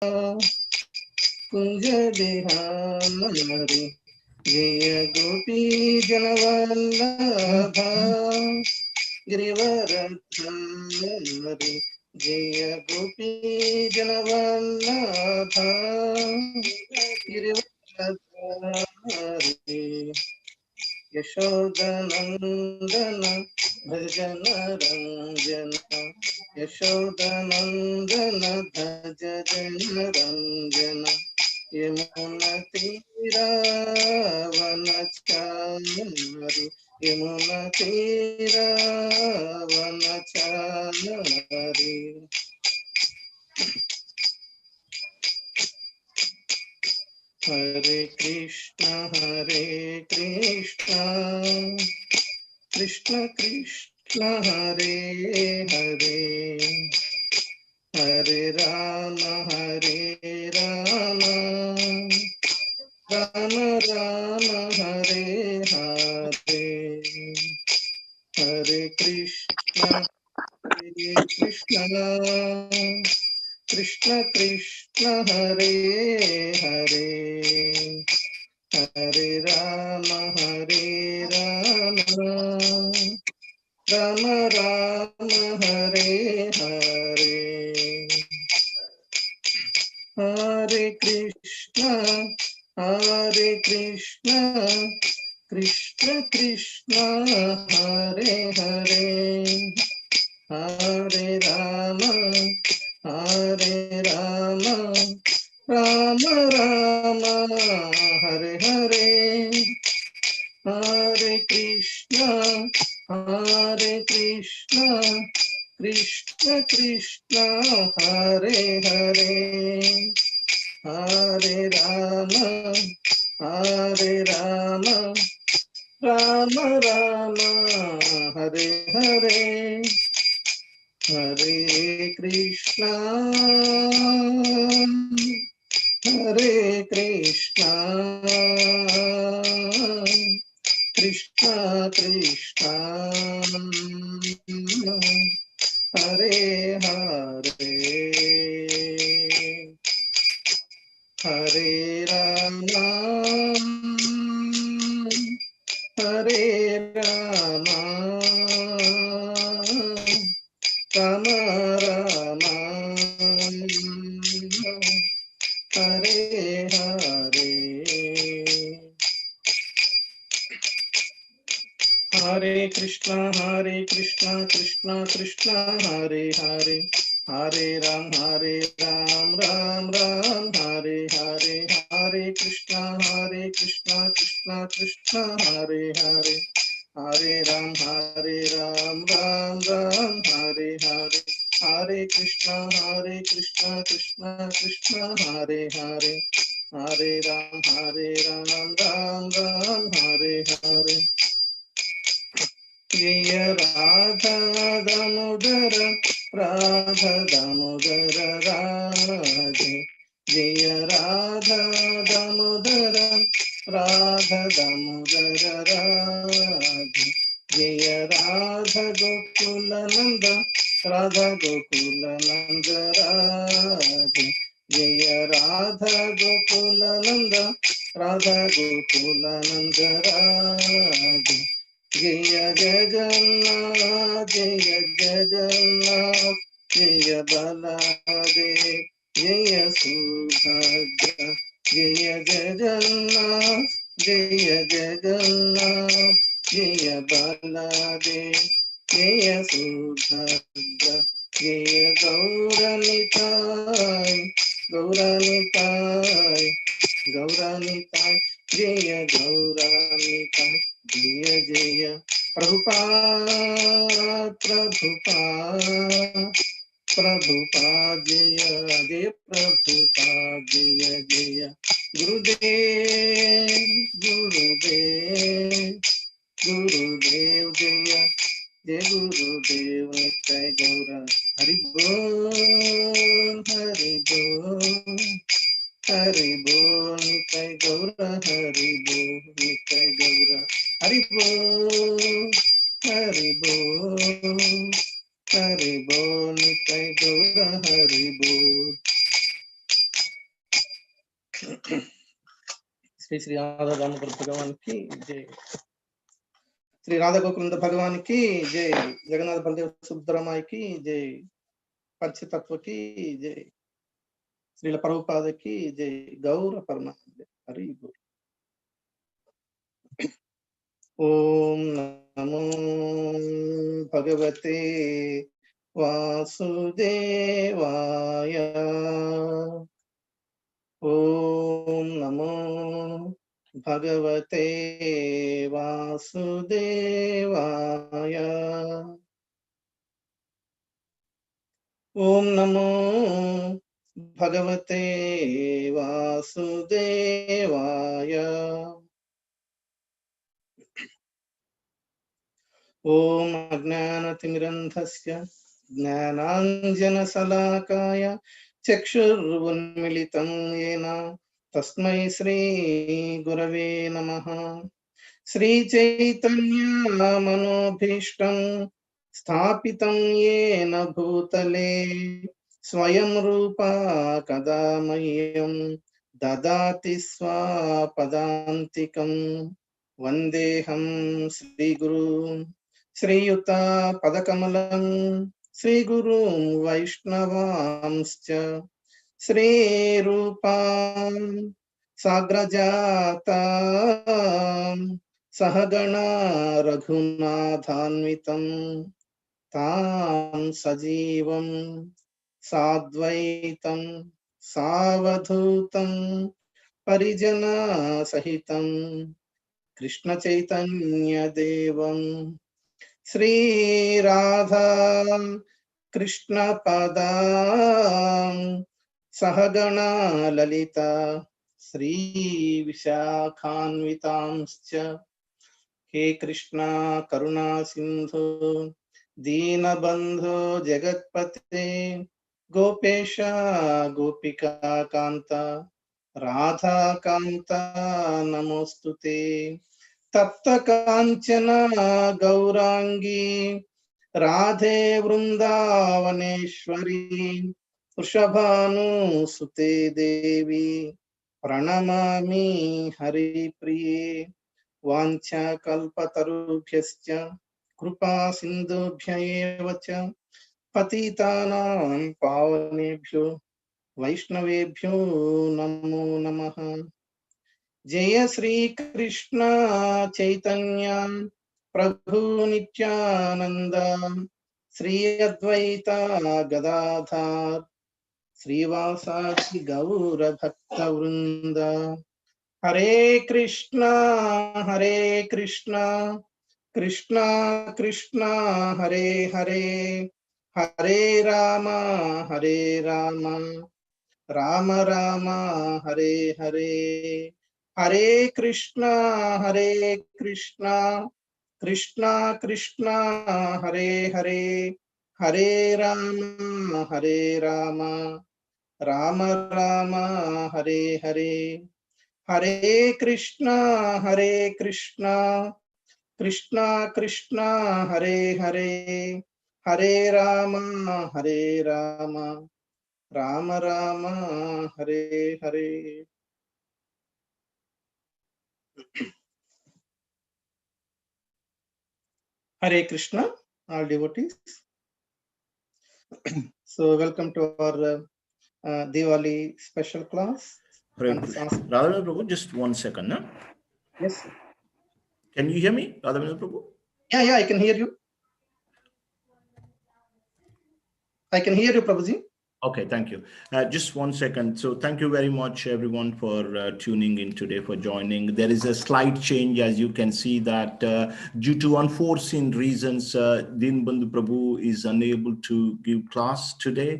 कुंज बिहारी जय गोपी जनवल्लभा गिरिवरधारी जय गोपी जनवल्लभा गिरिवरधारी यशोदनंदन भजन रंजन यशोदनंदन भज जन रंजन यमुनतीरावनचारि यमुनतीरावनचारि हरे कृष्ण कृष्ण कृष्ण हरे हरे हरे राम राम राम हरे हरे हरे कृष्ण कृष्ण कृष्ण हरे हरे हरे राम राम राम हरे हरे हरे कृष्ण कृष्ण कृष्ण हरे हरे हरे राम राम राम हरे हरे हरे कृष्ण कृष्ण कृष्ण हरे हरे हरे राम राम राम हरे हरे हरे कृष्णा कृष्णा कृष्णा हरे हरे हरे राम हरे राम राम राम हरे हरे हरे कृष्णा कृष्णा कृष्णा हरे हरे हरे राम राम हरे हरे हरे कृष्णा कृष्णा कृष्णा हरे हरे हरे राम राम हरे हरे हरे कृष्णा कृष्णा कृष्णा हरे हरे हरे राम राम हरे हरे जय राधा दामोदर राधे जय राधा दामोदर राधे जय राधा गोकुल नंद राधा गोकुल नंद राधे जय राधा गोकुल नंद राधा गोकुल नंद राधे जय जगन्नाथ जय बलदेव जय सुभद्रा जय जगन्नाथ जय बलदेव जय सुभद्रा जय गौरानिताय जय गौरानिताय जय जय प्रभुपाद जय प्रभुपाद जय गुरुदेव जय गुरुदेव नित्य गौर हरि बोल हरि बोल नित्य गौर हरि बोल नित्य गौर हरि बोल हरि बोल नित्य गौर हरि बोल శ్రీ శ్రీ రాధా దామోదర భగవానికి జై. శ్రీ రాధా గోకులంద భగవానికి జై. జగన్నాథ బలదేవ సుబ్బరామాయికి జై. పంచతత్వకి జై. శ్రీల ప్రభుపాదకి జై. గౌర పరమానంద హరి బోల్. ఓం నమో భగవతే వాసుదేవాయ. ఓం నమో భగవతే వాసుదేవాయ. ఓం నమో భగవతే వాసుదేవాయ. ఓం అజ్ఞానతిమిరంధస్య జ్ఞానాంజనశలాకాయ చక్షురున్మిళితం యేన తస్మై శ్రీ గురవే నమః. శ్రీచైతన్యమనోభీష్టం స్థాపితం యేన భూతలే స్వయం రూపా కదా మह्यं దదాతి స్వపదాంతికం. వందేహం శ్రీగురు శ్రీయుత పదకమలం శ్రీగురుం వైష్ణవాంశ్చ శ్రీరూపాం సాగ్రజాతాం సహగణ రఘునాథాన్వితం తాం సజీవం సాద్వైతం సావధూతం పరిజన సహితం కృష్ణ చైతన్య దేవం శ్రీ రాధా కృష్ణ పదా సహగణ లలిత శ్రీ విశాఖాన్వితాంశ్చ. హే కృష్ణ కరుణా సింధు దీనబంధో జగత్పతే గోపేశ గోపికా కాంత రాధాకాంత నమోస్తుతే. తప్త కాంచన గౌరాంగీ రాధే వృందావనేశ్వరి వృషభానుసుతే దేవి ప్రణమామి హరిప్రియే. వాంఛాకల్పతరుభ్యశ్చ కృపా సింధుభ్య ఏవ చ పతితానాం పావనేభ్యో వైష్ణవేభ్యో నమో నమః. జయ శ్రీ కృష్ణ చైతన్య ప్రభు నిత్యానంద శ్రీ అద్వైత గదాధర్ శ్రీవాసాది గౌర భక్త వృంద. Hare Krishna Krishna Krishna Hare Hare Hare Rama Rama Rama Hare Hare. Hare Krishna Krishna Krishna Hare Hare Hare Rama Rama Rama Hare Hare. Hare Krishna Krishna Krishna Hare Hare Hare Rama Rama Rama Hare Hare. Hare Krishna, all devotees. So welcome to our Diwali special class. Radhavendra Prabhu, just 1 second. No? Yes, sir. Can you hear me, Radhavendra Prabhu? Yeah, I can hear you. I can hear you, Prabhuji. Okay, thank you. Just 1 second. So thank you very much, everyone, for tuning in today, for joining. There is a slight change, as you can see, that due to unforeseen reasons, Dinbandhu Prabhu is unable to give class today.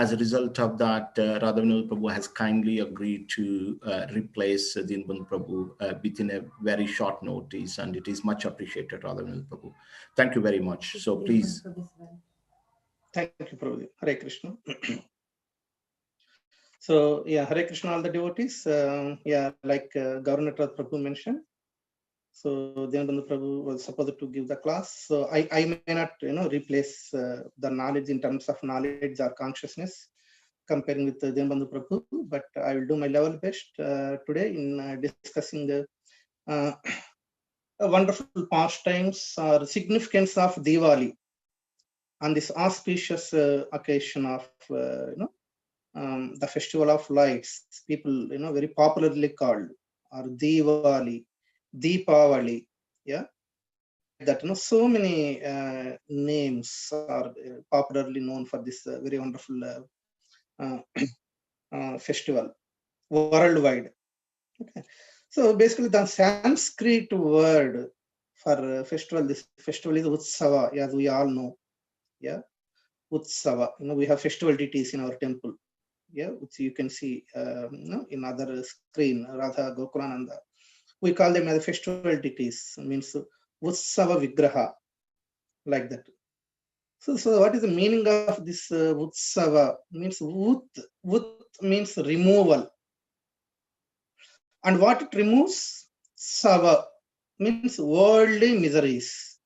As a result of that, Radhavendra Prabhu has kindly agreed to replace Dinbandhu Prabhu within a very short notice, and it is much appreciated, Radhavendra Prabhu. Thank you very much. So please. Thank you, Prabhuji. Hare Krishna. So, yeah, Hare Krishna, all the devotees. Like Governor Prabhu mentioned. So, Dinbandhu Prabhu was supposed to give the class. So, I may not, replace the knowledge in terms of knowledge or consciousness. comparing with Dinbandhu Prabhu, but I will do my level best today in discussing the wonderful pastimes or significance of Diwali on this auspicious occasion of the festival of lights. People very popularly called or Diwali, Deepavali, yeah, like that. So many names are popularly known for this very wonderful festival worldwide. Okay, so basically the Sanskrit word for festival, this festival is Utsava, as we all know. Yeah, Utsava. We have festival deities in our temple. Yeah, which you can see in other screen, Radha, Gokulananda. We call them as festival deities, means Utsava Vigraha, like that. So what is the meaning of this Utsava? Means Ut means removal. And what it removes? Sava means worldly miseries.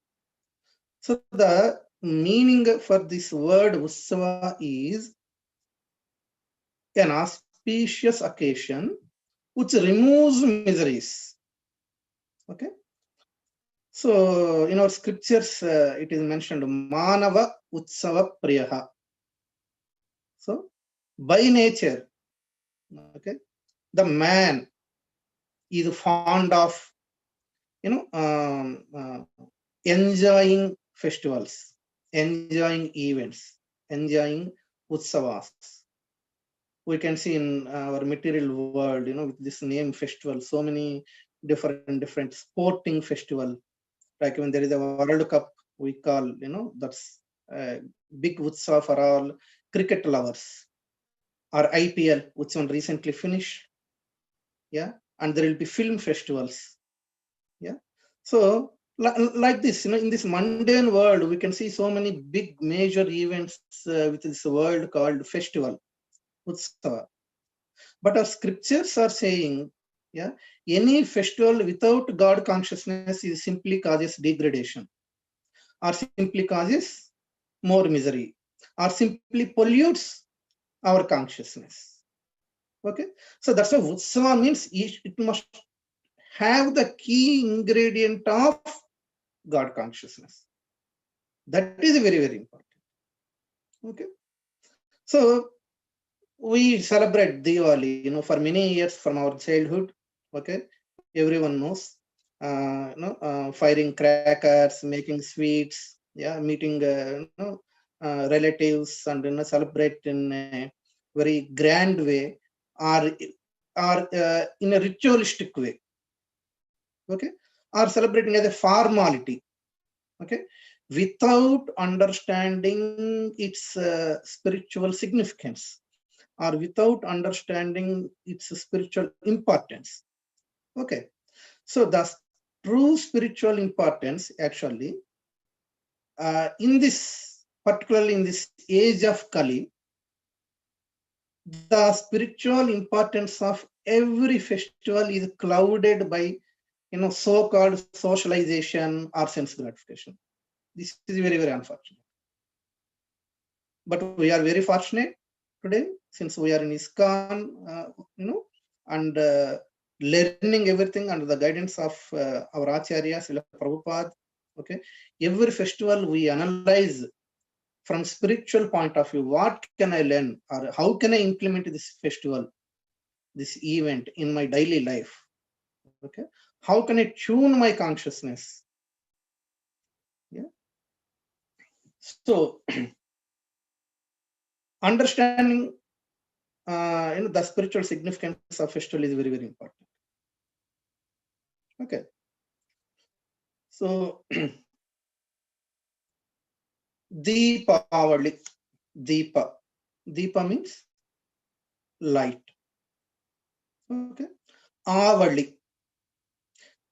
So the meaning for this word Utsava is an auspicious occasion which removes miseries. Okay. So in our scriptures, it is mentioned Manava Utsava Priyaha. So by nature, okay, the man is fond of enjoying festivals, enjoying events, enjoying utsavas. We can see in our material world, with this name festival, so many different sporting festival. Like when there is a World Cup, we call, that's a big utsav for all cricket lovers. Or IPL, which one recently finished. Yeah, and there will be film festivals. Yeah, so like this, in this mundane world, we can see so many big major events with this world called festival, Utsava. But our scriptures are saying, yeah, any festival without God consciousness is simply causes degradation, or simply causes more misery, or simply pollutes our consciousness. Okay, so that's why Utsava means it must have the key ingredient of God consciousness. That is very, very important. Okay, so we celebrate Diwali, for many years from our childhood. Okay, everyone knows, firing crackers, making sweets, yeah, meeting relatives, and celebrate in a very grand way, or in a ritualistic way. Okay, or celebrating as a formality. Okay, without understanding its spiritual significance, or without understanding its spiritual importance. Okay, so the true spiritual importance actually particularly in this age of Kali, the spiritual importance of every festival is clouded by so-called socialization or sense gratification. This is very, very unfortunate. But we are very fortunate today, since we are in ISKCON, and learning everything under the guidance of our Acharya, Srila Prabhupada. Okay, every festival we analyze from spiritual point of view. What can I learn, or how can I implement this festival, this event in my daily life? Okay, how can I tune my consciousness? Yeah. So understanding the spiritual significance of festival is very, very important. Okay, so Deepavali, Deepa means light. Okay, Avali,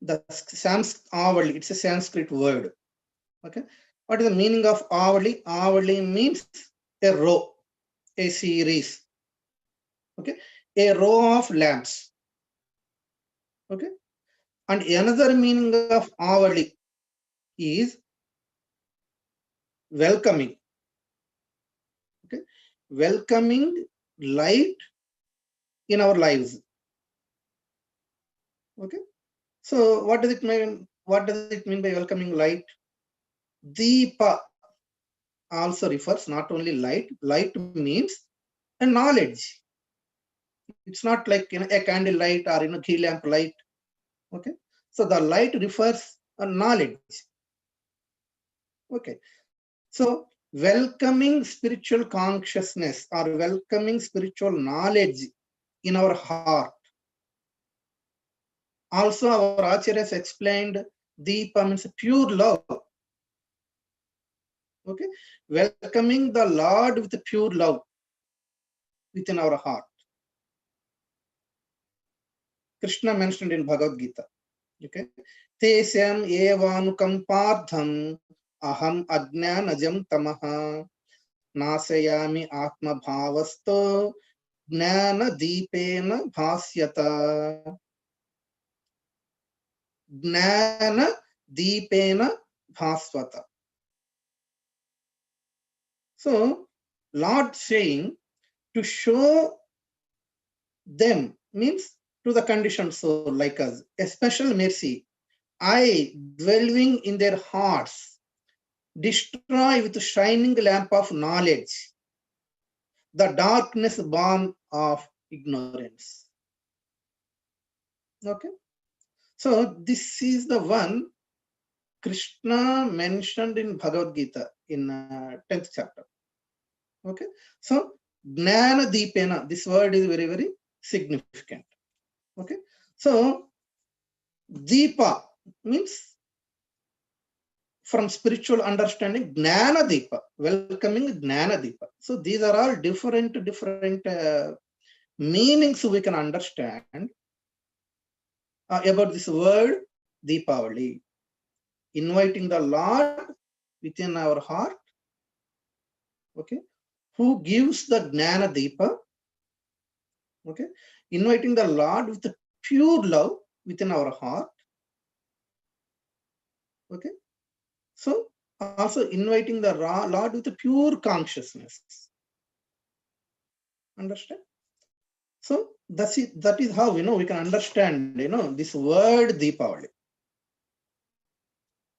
Avali, it's a Sanskrit word. Okay, what is the meaning of Avali? Avali means a row, a series. Okay, a row of lamps. Okay, and another meaning of Avali is welcoming. Okay, welcoming light in our lives. Okay. So what does it mean? What does it mean by welcoming light? Deepa also refers not only light. Light means a knowledge. It's not like a candle light or ghee lamp light. Okay. So the light refers a knowledge. Okay. So welcoming spiritual consciousness or welcoming spiritual knowledge in our heart. Also, our Acharyas explained Deepa means pure love. Okay, welcoming the Lord with pure love within our heart. Krishna mentioned in Bhagavad Gita. Okay, Tesyam evanukam pardham aham ajnanajam tamaha nasayami atma bhavasto jnana deepena bhasyata. Jnana deepena bhasvata. So, Lord saying to show them means to the conditioned soul like us, a special mercy. I, dwelling in their hearts, destroy with shining lamp of knowledge the darkness born of ignorance. Okay. So, this is the one Krishna mentioned in Bhagavad Gita in 10th chapter. Okay. So, Jnana Deepena, this word is very, very significant. Okay. So, Deepa means from spiritual understanding, Jnana Deepa, welcoming Jnana Deepa. So, these are all different meanings we can understand about this word Deepavali. Inviting the Lord within our heart, okay, who gives the Jnana Deepa, okay, inviting the Lord with the pure love within our heart, okay. So also inviting the Lord with a pure consciousness. Understand? So that is how we can understand this word Deepavali.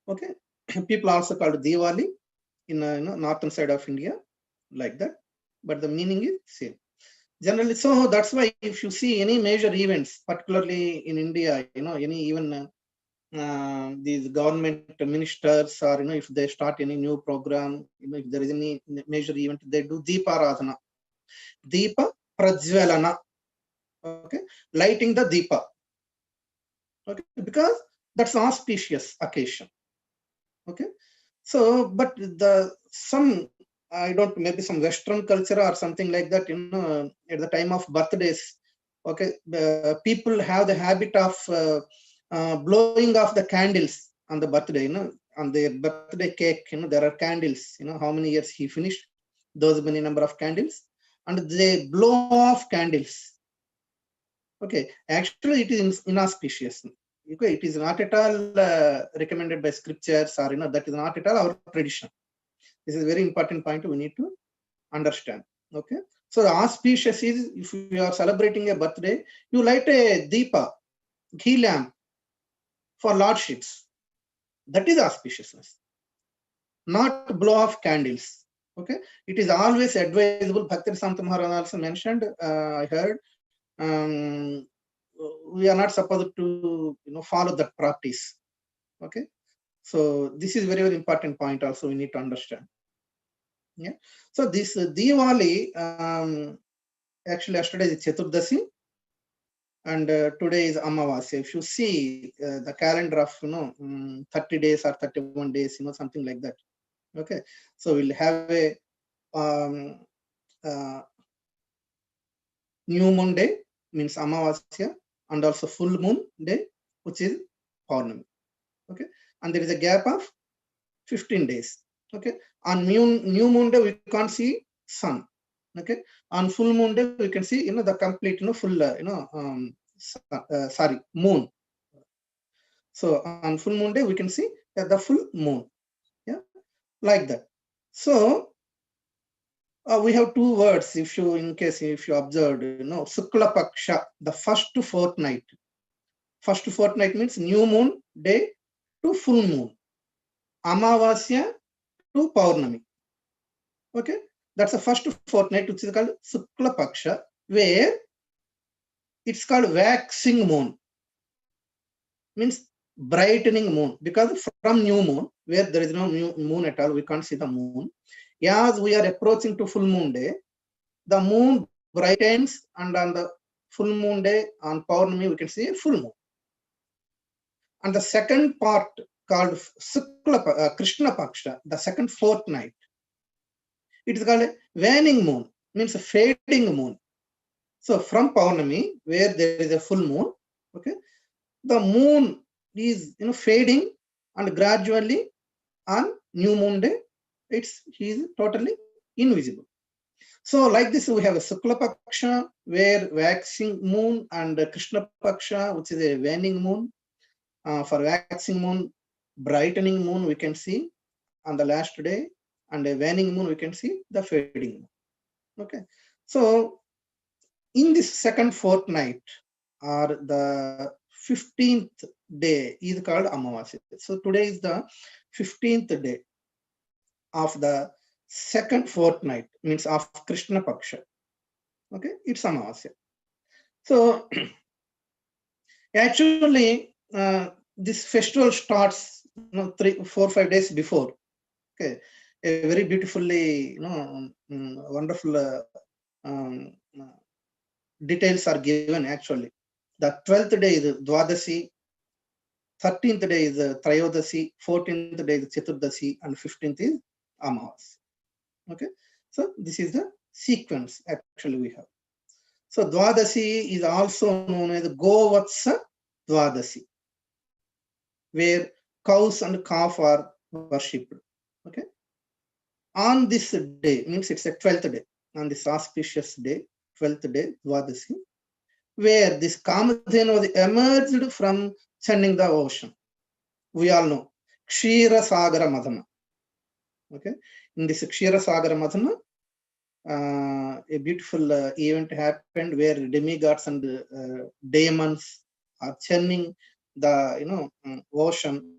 Okay, people also called Diwali in northern side of India, like that, but the meaning is same. Generally, so that's why if you see any major events, particularly in India, any even these government ministers or if they start any new program, if there is any major event, they do Deepa Aradhana, Deepa Prajwalana, okay, lighting the Deepa, okay, because that's an auspicious occasion, okay. So, but some I don't maybe some Western culture or something like that, at the time of birthdays, okay, people have the habit of blowing off the candles on the birthday, on their birthday cake, there are candles, how many years he finished, those many number of candles, and they blow off candles. Okay, actually it is inauspicious. Okay, it is not at all recommended by scriptures, or that is not at all our tradition. This is a very important point we need to understand. Okay, so the auspicious is if you are celebrating a birthday, you light a deepa, ghee lamp for lordships. That is auspiciousness, not blow off candles. Okay, it is always advisable. Bhakti Samta Maharaj also mentioned. I heard we are not supposed to follow that practice. Okay, so this is very, very important point. Also, we need to understand. Yeah. So this Diwali, actually yesterday is Chaturdasi, and today is Amavasya. If you see the calendar of 30 days or 31 days, something like that. Okay, so we'll have a new moon day, means Amavasya, and also full moon day, which is Paurnami. Okay, and there is a gap of 15 days. Okay, on new moon day we can't see sun. Okay, on full moon day we can see the complete full sorry, moon. So on full moon day we can see the full moon. Yeah, like that. So We have two words, if you observed, Sukla Paksha, the first fortnight. First fortnight means new moon day to full moon. Amavasya to Paurnami. Okay, that's the first fortnight, which is called Sukla Paksha, where it's called waxing moon. Means brightening moon, because from new moon, where there is no new moon at all, we can't see the moon. As we are approaching to full moon day, the moon brightens, and on the full moon day, on Paurnami, we can see a full moon. And the second part called Krishna Paksha, the second fortnight, it is called a waning moon, means a fading moon. So from Paurnami, where there is a full moon, okay, the moon is fading, and gradually on new moon day, he is totally invisible. So like this, we have a Sukla Paksha, where waxing moon, and Krishna Paksha, which is a waning moon. For waxing moon, brightening moon we can see on the last day, and a waning moon we can see the fading moon. Okay, so in this second fortnight, or the 15th day, is called Amavasya. So today is the 15th day of the second fortnight, means of Krishna Paksha. Okay, it's Amavasya. So actually, this festival starts 3, 4, 5 days before. Okay, a very beautifully, wonderful details are given actually. The 12th day is Dwadasi, 13th day is Trayodasi, 14th day is Chaturdasi, and 15th is Amavas. Okay, so this is the sequence actually we have. So Dwadasi is also known as Govatsa Dwadasi, where cows and calf are worshipped. Okay, on this day, means it's a 12th day, on this auspicious day, 12th day, Dwadasi, where this Kamadhenu was emerged from churning the ocean. We all know Kshira Sagara Madhana. Okay, in this Kshira Sagara Madhana, a beautiful event happened where demigods and demons are churning the ocean.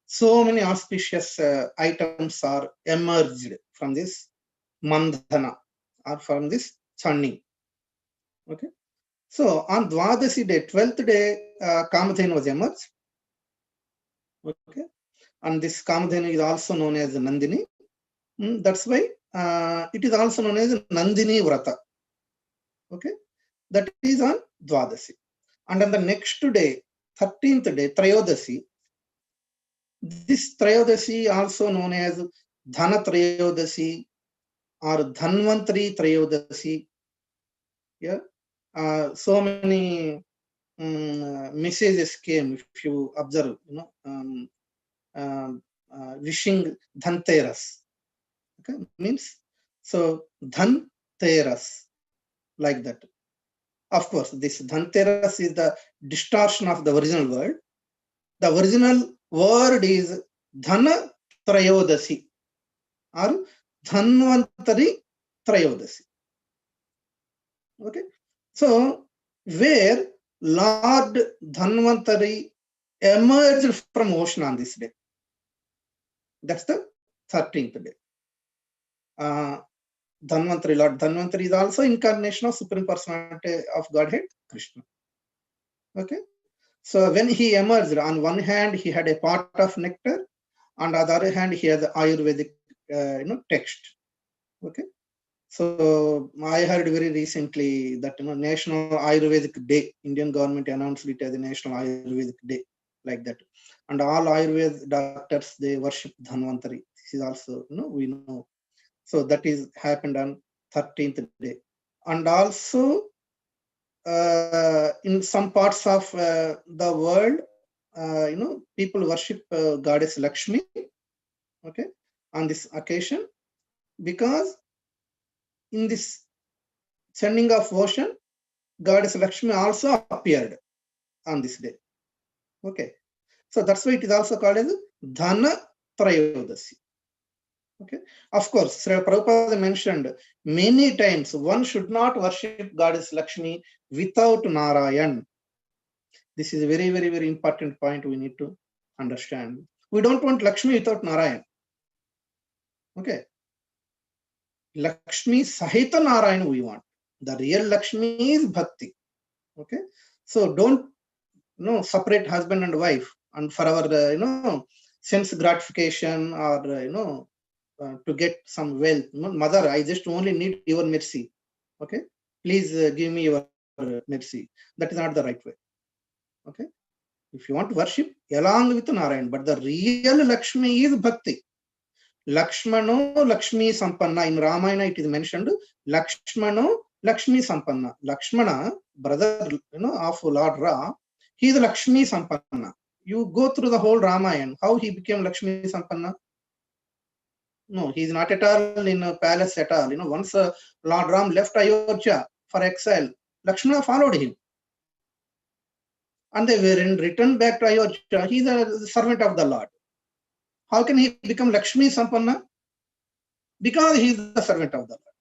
So many auspicious items are emerged from this mandhana, or from this churning. Okay, so on Dwadasi day, 12th day, Kamadhenu was emerged. Okay, and this Kamadhenu is also known as Nandini. That's why it is also known as Nandini Vrata. Okay, that is on Dwadasi. And on the next day, 13th day, Trayodasi, this Trayodasi also known as Dhana Trayodasi or Dhanvantari Trayodasi. Yeah, so many messages came, if you observe, wishing Dhanteras. Okay, means so Dhanteras, like that. Of course, this Dhanteras is the distortion of the original word. The original word is Dhana Trayodasi or Dhanvantari Trayodasi. Okay, so where Lord Dhanvantari emerged from ocean on this day. That's the 13th day. Dhanvantari, Lord Dhanvantari is also incarnation of Supreme Personality of Godhead, Krishna. Okay, so when he emerged, on one hand he had a pot of nectar, on the other hand he has Ayurvedic text. Okay, so I heard very recently that National Ayurvedic Day, Indian government announced it as a National Ayurvedic Day, like that, and all Ayurveda doctors, they worship Dhanvantari. This is also we know. So that is happened on 13th day, and also in some parts of the world, people worship goddess Lakshmi. Okay, on this occasion, because in this churning of ocean, goddess Lakshmi also appeared on this day. Okay, so that's why it is also called as Dhana Trayodasi. Okay. Of course, Sri Prabhupada mentioned many times one should not worship Goddess Lakshmi without Narayan. This is a very, very, very important point we need to understand. We don't want Lakshmi without Narayan. Okay. Lakshmi Sahita Narayan we want. The real Lakshmi is Bhakti. Okay. So don't separate husband and wife and for our sense gratification or to get some wealth. Mother, I just only need your mercy. Okay. Please give me your mercy. That is not the right way. Okay. If you want to worship along with Narayan, but the real Lakshmi is Bhakti. Lakshmano Lakshmi Sampanna. In Ramayana it is mentioned Lakshmano Lakshmi Sampanna. Lakshmana, brother of Lord Ra, he is Lakshmi Sampanna. You go through the whole Ramayana, how he became Lakshmi Sampanna? No, he is not at all in a palace at all. Once Lord Ram left Ayodhya for exile, Lakshmana followed him. And they were returned back to Ayodhya. He is a servant of the Lord. How can he become Lakshmi Sampanna? Because he is the servant of the Lord.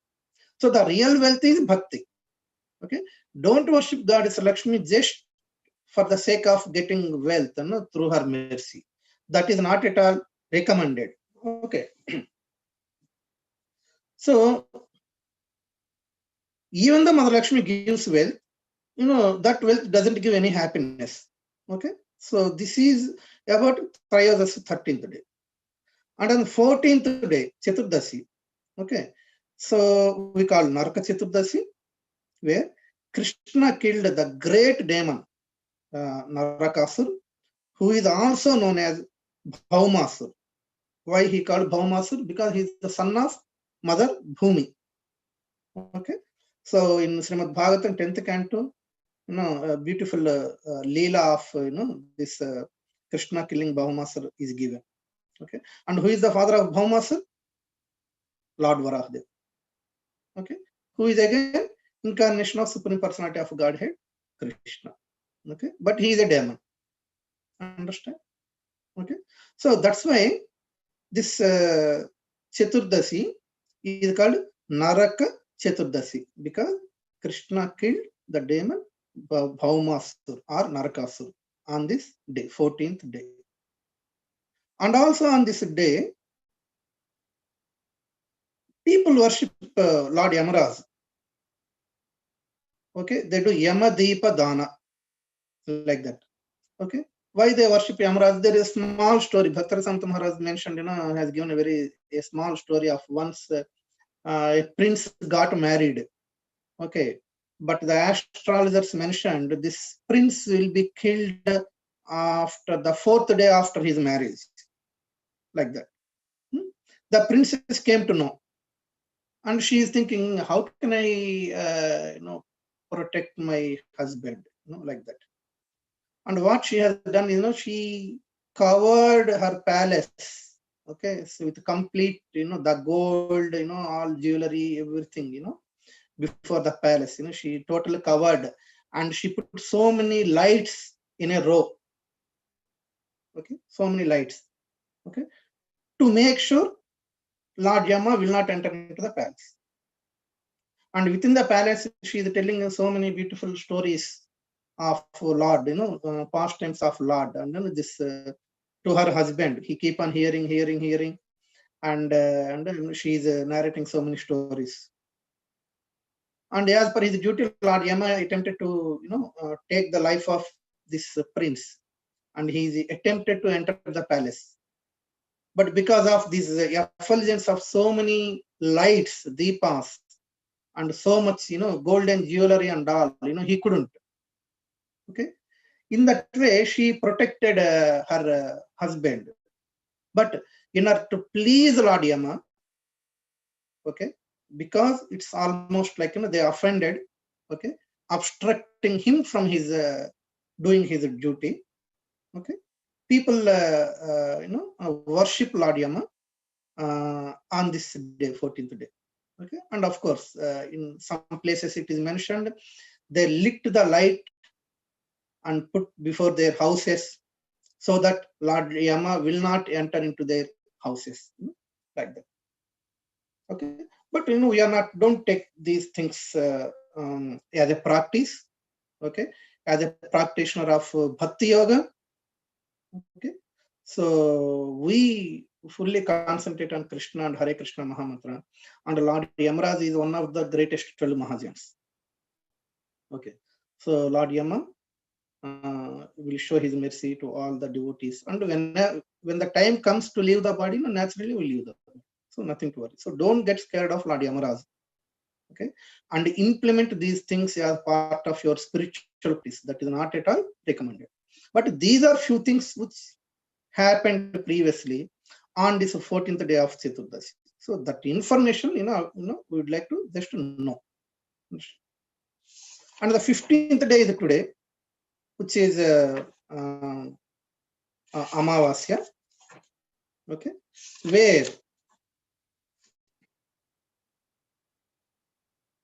So the real wealth is bhakti. Okay, don't worship Goddess Lakshmi just for the sake of getting wealth through her mercy. That is not at all recommended. Okay. So even the Mother Lakshmi gives wealth, that wealth doesn't give any happiness. Okay. So this is about Trayodasi 13th day. And on 14th day, Chaturdasi. Okay. So we call Naraka Chaturdasi, where Krishna killed the great demon, Narakasur, who is also known as Bhaumasur. Why he called Bhaumasur? Because he is the son of Mother Bhumi. Okay. So in Srimad Bhagavatam 10th canto, a beautiful leela of this Krishna killing Bhaumasur is given. Okay. And who is the father of Bhaumasur? Lord Varahadev. Okay. Who is again incarnation of Supreme Personality of Godhead, Krishna. Okay. But he is a demon. Understand? Okay. So that's why this Chaturdasi is called Naraka Chaturdasi, because Krishna killed the demon Bhaumasur or Narakasur on this day, 14th day. And also on this day, people worship Lord Yamaraj. Okay, they do Yamadeepa Dana, like that. Okay, why they worship Yamaraj? There is a small story. Bhaktarasamrita Maharaj mentioned, has given a small story of once a prince got married. Okay, but the astrologers mentioned this prince will be killed after the 4th day after his marriage, like that. The princess came to know, and she is thinking, how can I, protect my husband, like that. And what she has done is, she covered her palace, okay, so with complete, the gold, all jewelry, everything, before the palace, she totally covered, and she put so many lights in a row. Okay, so many lights. Okay, to make sure Lord Yama will not enter into the palace. And within the palace, she is telling so many beautiful stories of Lord, pastimes of Lord, and this to her husband. He keep on hearing, and she is narrating so many stories. And as per his duty, Lord Yama attempted to, take the life of this prince, and he attempted to enter the palace. But because of this effulgence of so many lights, deepas, and so much, golden jewelry and all, he couldn't. Okay. In that way, she protected her husband. But in order to please Lord Yama, okay, because it's almost like, they offended, okay, obstructing him from his doing his duty. Okay, people worship Lord Yama on this day, 14th day. Okay, and of course, in some places it is mentioned they lit the light and put before their houses so that Lord Yama will not enter into their houses, like that. Okay, but we are not, don't take these things as a practice. Okay, as a practitioner of bhakti yoga. Okay, so we fully concentrate on Krishna and Hare Krishna Mahamantra, and Lord Yamaraj is one of the greatest 12 Mahajans. Okay, so Lord Yama will show his mercy to all the devotees, and when the time comes to leave the body, naturally we leave the body. So nothing to worry. So don't get scared of Lord Yamaraj. Okay, and implement these things as part of your spiritual practice. That is not at all recommended. But these are few things which happened previously on this 14th day of Chaturdashi. So that information, we would like to just know. And the 15th day is today, which is Amavasya. Okay, where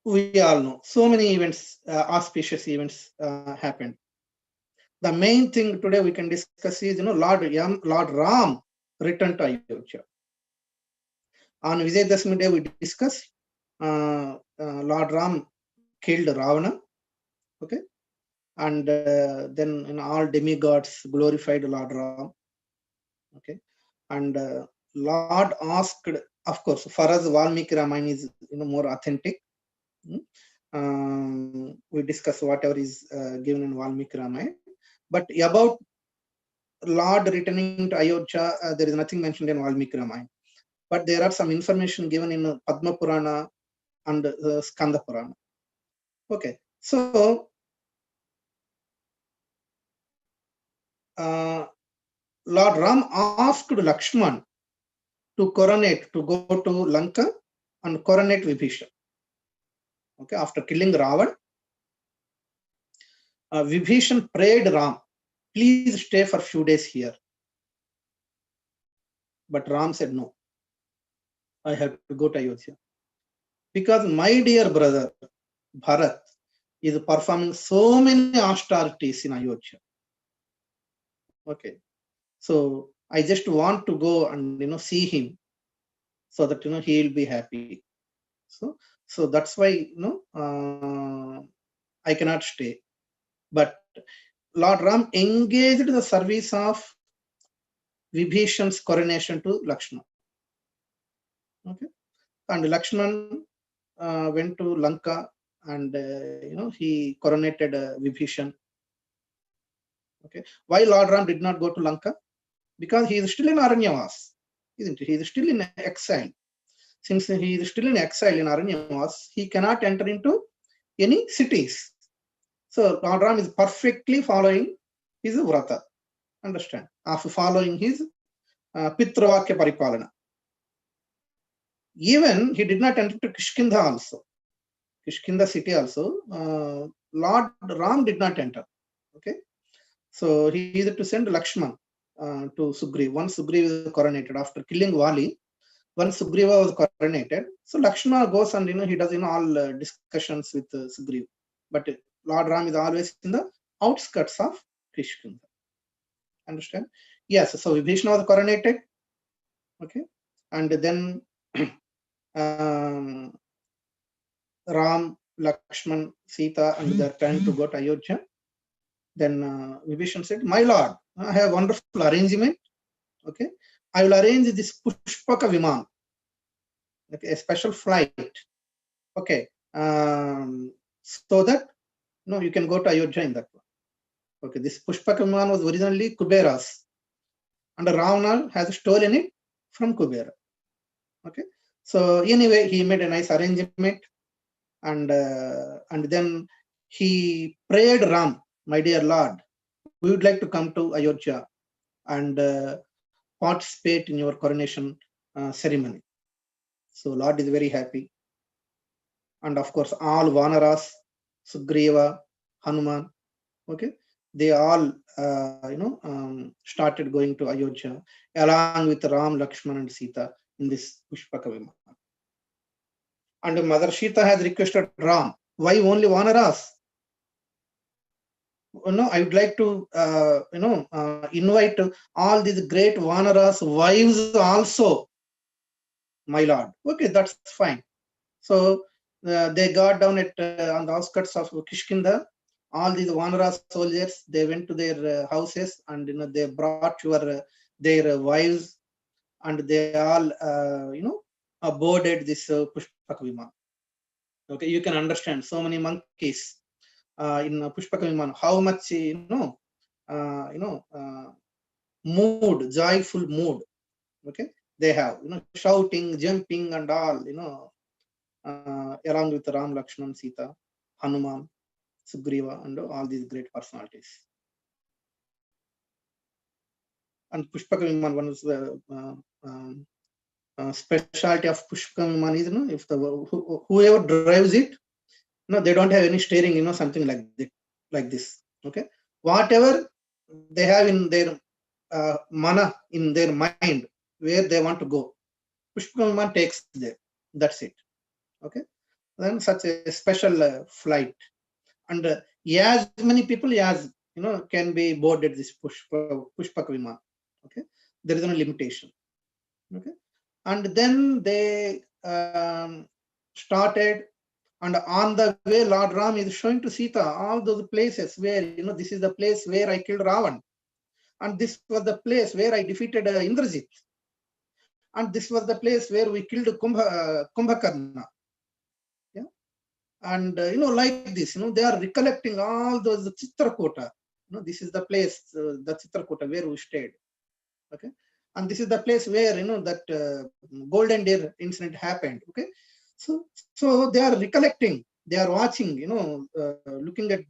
we all know so many events, auspicious events happened. The main thing today we can discuss is, Lord Ram returned to Ayodhya. On Vijayadashmi day, we discuss Lord Ram killed Ravana. Okay, and then all demigods glorified Lord Ram. Okay, and Lord asked, of course, for us Valmiki Ramayana is more authentic. We discuss whatever is given in Valmiki Ramayana, but about Lord returning to Ayodhya, there is nothing mentioned in Valmiki Ramayana. But there are some information given in Padma Purana and Skanda Purana. Okay, so Lord Ram asked Lakshman to coronate, to go to Lanka and coronate Vibhishan. Okay, after killing Ravan, Vibhishan prayed Ram, please stay for few days here. But Ram said, no, I have to go to Ayodhya. Because my dear brother, Bharat, is performing so many austerities in Ayodhya. Okay, so I just want to go and see him, so that he will be happy. So that's why I cannot stay. But Lord Ram engaged the service of Vibhishan's coronation to Lakshman. Okay, and Lakshman went to Lanka, and he coronated Vibhishan. Okay, why Lord Ram did not go to Lanka? Because he is still in Aranyavas, isn't he? He is still in exile. Since he is still in exile in Aranyavas, he cannot enter into any cities. So Lord Ram is perfectly following his vrata. Understand? After following his Pitravakya Paripalana. Even he did not enter to Kishkinda also. Kishkinda city also, Lord Ram did not enter. Okay, so he is to send Lakshman to Sugriva. Once Sugriva is coronated after killing Vali, once Sugriva was coronated, so Lakshmana goes and he does all discussions with Sugriva. But Lord Ram is always in the outskirts of Kishkinda. Understand? Yes. So Vibhishana was coronated. Okay, and then Ram, Lakshman, Sita, and they are trying to go to Ayodhya. Then Vibhishan said, my lord, I have a wonderful arrangement. Okay, I will arrange this Pushpaka Viman, okay, a special flight. Okay, so that you can go to Ayodhya in that one. Okay, this Pushpaka Viman was originally Kubera's, and Ravana has stolen it from Kubera. Okay, so anyway, he made a nice arrangement, and then he prayed Ram, my dear Lord, we would like to come to Ayodhya and participate in your coronation ceremony. So Lord is very happy. And of course, all Vanaras, Sugriva, Hanuman, okay, they all started going to Ayodhya along with Ram, Lakshman, and Sita in this Pushpaka Viman. And Mother Sita has requested Ram, why only Vanaras? I would like to invite all these great Vanaras' wives also. my lord. Okay, that's fine. So they got down at on the outskirts of Kishkinda. All these Vanara soldiers, they went to their houses, and they brought their wives, and they all boarded this Pushpaka Viman. Okay, you can understand so many monkeys in Pushpaka Viman. How much mood, joyful mood. Okay, they have shouting, jumping, and all along with Ram, Lakshman, Sita, Hanuman, Sugriva, and all these great personalities. And Pushpaka Viman, one of the specialty of Pushpaka Viman is, if whoever drives it, they don't have any steering, something like this. Okay, whatever they have in their mana, in their mind, where they want to go, Pushpaka Viman takes there. That's it. Okay, then such a special flight, and as many people as can be boarded this Pushpaka Viman. Okay, there is no limitation. Okay, and then they started, and on the way Lord Ram is showing to Sita all those places where this is the place where I killed Ravan, and this was the place where I defeated Indrajit, and this was the place where we killed Kumbhakarna. Yeah, and like this, they are recollecting all those Chitrakuta. This is the place, the Chitrakuta where we stayed. Okay, and this is the place where that golden deer incident happened. Okay, so they are recollecting, they are watching, looking at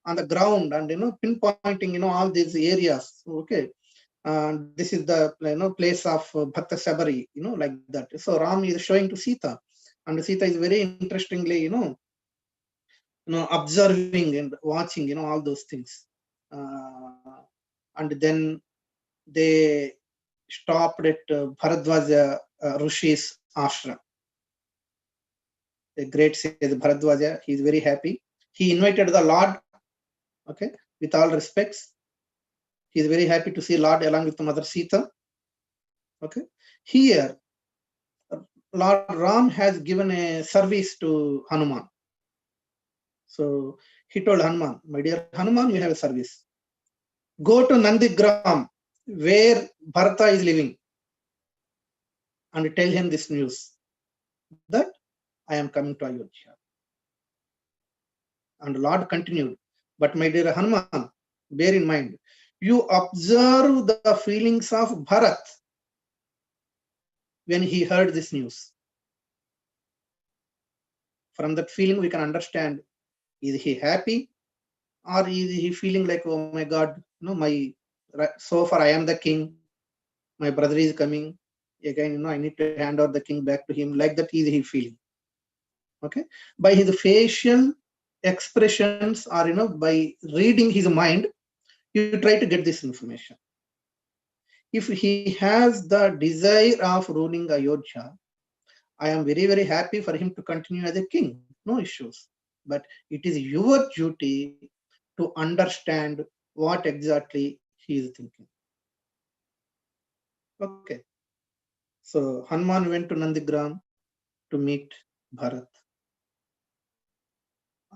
on the ground, and pinpointing all these areas. Okay, and this is the place of Bhatta Sabari, like that. So Ram is showing to Sita, and Sita is very interestingly observing and watching all those things, and then they stopped at Bharadwaja Rishi's ashram. A great sage Bharadwaja, he is very happy. He invited the Lord, okay, with all respects. He is very happy to see Lord along with Mother Sita. Okay, here Lord Ram has given a service to Hanuman. So he told Hanuman, my dear Hanuman, you have a service. Go to Nandigram, where Bharata is living, and tell him this news, that I am coming to Ayodhya. And Lord continued, but my dear Hanuman, bear in mind, you observe the feelings of Bharat when he heard this news. From that feeling, we can understand, is he happy, or is he feeling like, oh my God, so far I am the king, my brother is coming, again, I need to hand over the king back to him, like that is he feeling. Okay, by his facial expressions, or by reading his mind, you try to get this information. If he has the desire of ruling Ayodhya, I am very, very happy for him to continue as a king, no issues. But it is your duty to understand what exactly he is thinking. Okay. So Hanuman went to Nandigram to meet Bharat.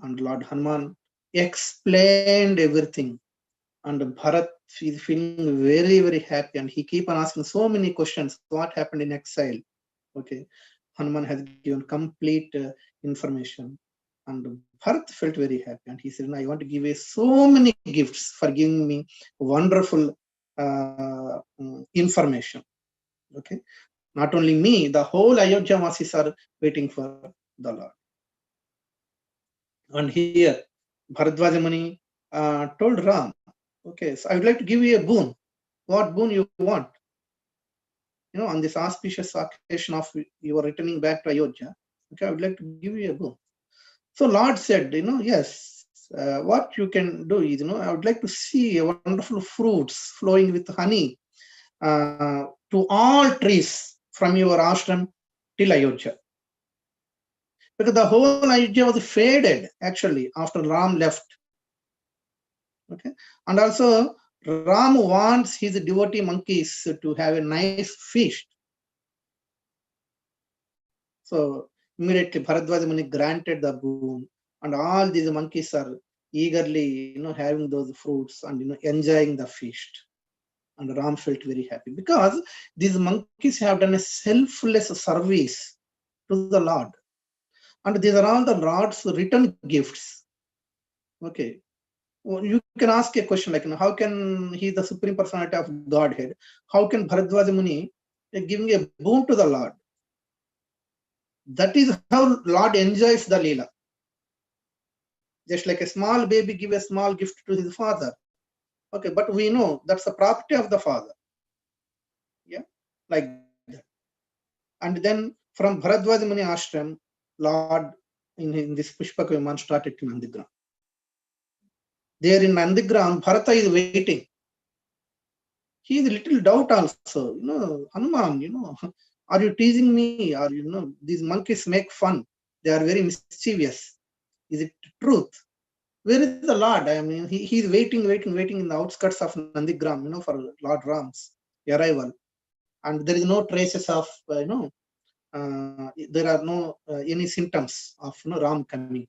And Lord Hanuman explained everything. And Bharat is feeling very, very happy. And he keep on asking so many questions. What happened in exile? Okay. Hanuman has given complete information. And Bharat felt very happy. And he said, I want to give you so many gifts for giving me wonderful information. Okay. Not only me, the whole Ayodhya Vasis are waiting for the Lord. And here, Bharadwaja Muni told Ram, okay, so I would like to give you a boon. What boon you want? On this auspicious occasion of you are returning back to Ayodhya, okay, I would like to give you a boon. So Lord said, yes, what you can do is, I would like to see wonderful fruits flowing with honey to all trees from your ashram till Ayodhya. Because the whole Ayodhya was faded actually after Ram left. Okay, and also Ram wants his devotee monkeys to have a nice feast. So immediately Bharadwaja Muni granted the boon, and all these monkeys are eagerly, having those fruits and enjoying the feast. And Ram felt very happy because these monkeys have done a selfless service to the Lord, and these are all the Lord's return gifts. Okay, well, you can ask a question like, how can he, the supreme personality of Godhead, how can Bharadwaja Muni giving a boon to the Lord? That is how Lord enjoys the Leela. Just like a small baby give a small gift to his father. Okay, but we know that's the property of the father. Yeah, like that. And then from Bharadwaja Muni ashram, Lord in this Pushpaka Viman started to Nandigram. There in Nandigram, Bharata is waiting. He is a little doubt also. Hanuman, are you teasing me? Or, these monkeys make fun. They are very mischievous. Is it truth? Where is the Lord? I mean, he is waiting in the outskirts of Nandigram, for Lord Ram's arrival. And there is no traces of, there are no any symptoms of, Ram coming.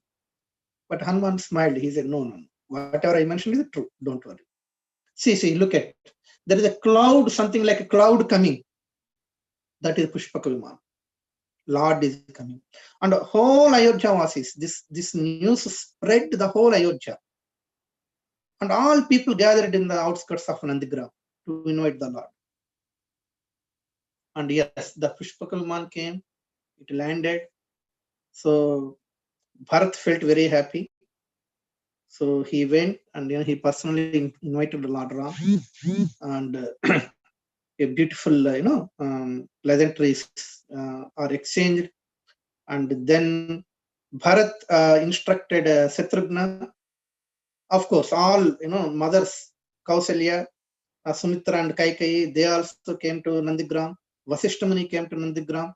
But Hanuman smiled. He said, no. Whatever I mentioned is true. Don't worry. See, look at. There is a cloud, something like a cloud coming. That is Pushpaka Viman. Lord is coming. And the whole Ayodhya Vasis, this news spread the whole Ayodhya. And all people gathered in the outskirts of Nandigram to invite the Lord. And yes, the Pushpaka Viman came, it landed. So Bharat felt very happy. So he went and he personally invited Lord Ram, and a beautiful, pleasantries are exchanged. And then Bharat instructed Shatrughna. Of course, all mothers, Kausalya, Sumitra and Kaikeyi, they also came to Nandigram. Vasishta Muni came to Nandigram.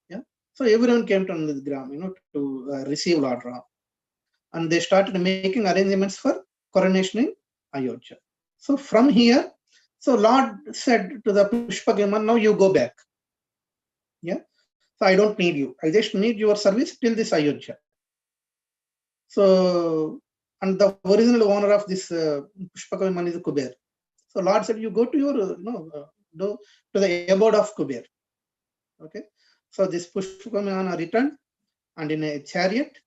Yeah, so everyone came to Nandigram, to receive Lord Ram, and they started making arrangements for coronation in Ayodhya. So from here, so Lord said to the Pushpaka Viman, now you go back. Yeah, so I don't need you. I just need your service till this Ayodhya. So, and the original owner of this Pushpaka Viman is Kuber. So Lord said, you go to your, to the abode of Kuber. Okay. So this Pushpaka Viman returned, and in a chariot,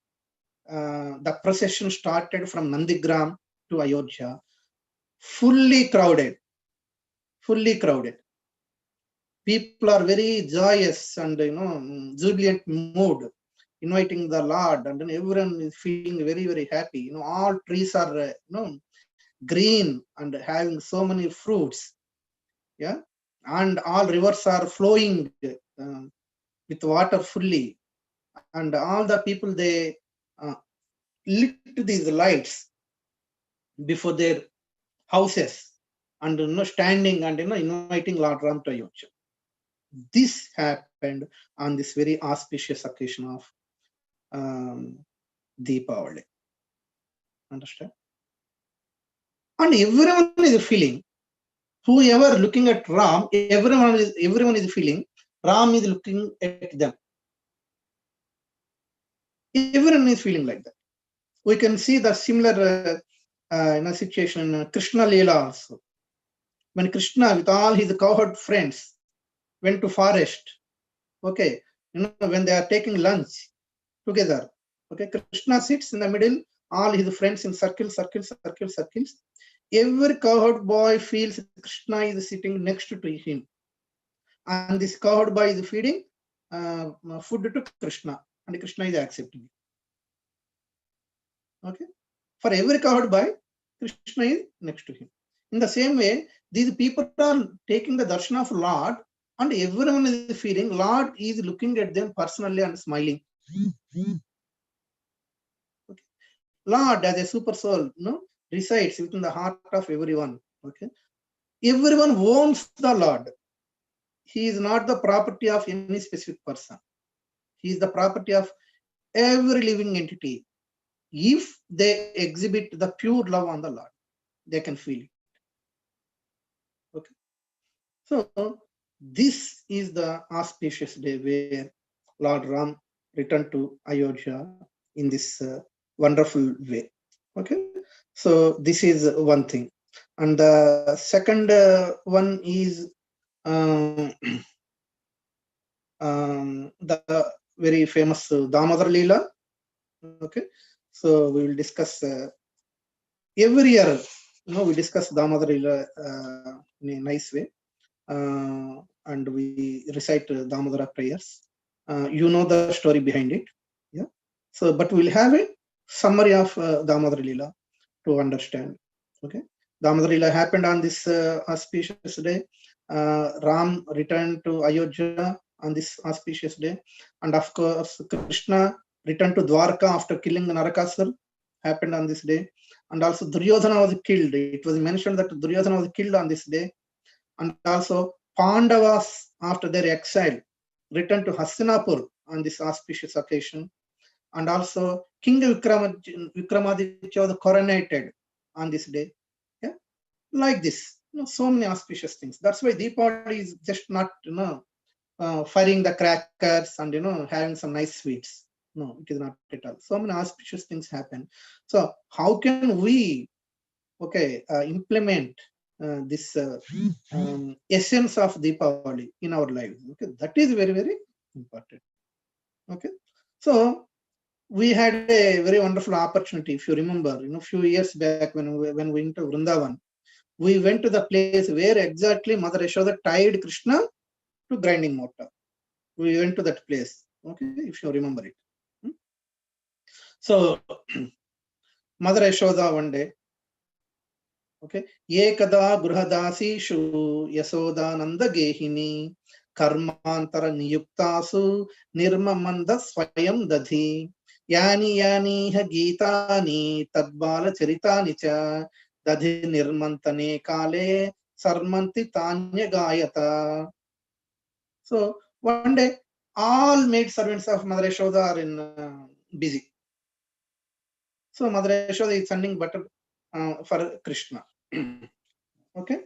the procession started from Nandigram to Ayodhya, fully crowded. People are very joyous and jubilant mood, inviting the Lord, and then everyone is feeling very, very happy. All trees are green and having so many fruits. Yeah, and all rivers are flowing with water fully, and all the people, they lit these lights before their houses, and standing and inviting Lord Ram to Ayodhya. This happened on this very auspicious occasion of Deepavali. Understand? And everyone is feeling, whoever looking at Ram, everyone is feeling Ram is looking at them. Everyone is feeling like that. We can see the similar situation in Krishna Leela also. When Krishna with all his cowherd friends went to forest, okay, when they are taking lunch together, okay, Krishna sits in the middle, all his friends in circles. Every cowherd boy feels Krishna is sitting next to him, and this cowherd boy is feeding food to Krishna, and Krishna is accepting it. Okay, for every cowherd boy, Krishna is next to him. In the same way, these people are taking the darshan of Lord, and everyone is feeling Lord is looking at them personally and smiling. Okay. Lord, as a super soul, resides within the heart of everyone. Okay, everyone owns the Lord. He is not the property of any specific person. He is the property of every living entity. If they exhibit the pure love on the Lord, they can feel it. Okay. So this is the auspicious day where Lord Ram returned to Ayodhya in this wonderful way. Okay, so this is one thing. And the second one is the very famous Damodar Leela. Okay, so we will discuss every year. We discuss Damodar Leela in a nice way, and we recite Damodara prayers. You know the story behind it, yeah. So, but we'll have a summary of Damodar Leela to understand. Okay, Damodar Leela happened on this auspicious day. Ram returned to Ayodhya on this auspicious day, and of course, Krishna returned to Dwarka after killing Narakasur. Happened on this day, and also Duryodhana was killed. It was mentioned that Duryodhana was killed on this day, and also Pandavas after their exile returned to Hastinapur on this auspicious occasion, and also King Vikramaditya was coronated on this day. Yeah, like this, so many auspicious things. That's why Deepavali is just not firing the crackers and having some nice sweets. No, it is not at all. So many auspicious things happen. So how can we implement this essence of Deepavali in our lives? Okay, that is very, very important. Okay, so we had a very wonderful opportunity. If you remember, few years back when we went to Vrindavan, we went to the place where exactly Mother Yashoda tied Krishna to grinding mortar. We went to that place. Okay, if you remember it. So Mother Yashoda one day, okay, Ekada Grihadasishu Yasodananda Gehini Karmantara Niyuktasu Nirmamanda Swayam Dadhi Yani Yani Ha Gitani Tadbala Charitani Cha Dadhi Nirmantane Kale Sarmanti Tanya Gayata. So one day, all maid servants of Mother Yashoda are in busy. So Mother Yashoda is sending butter for Krishna. Okay.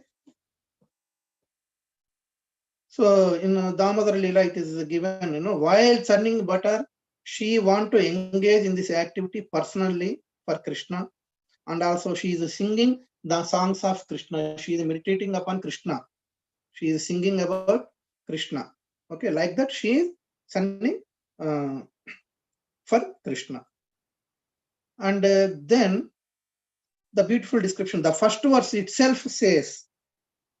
So in Damodar Leela, it is given, while churning butter, she want to engage in this activity personally for Krishna, and also she is singing the songs of Krishna. She is meditating upon Krishna. She is singing about Krishna. Okay, like that she is churning for Krishna. And then the beautiful description, the first verse itself says,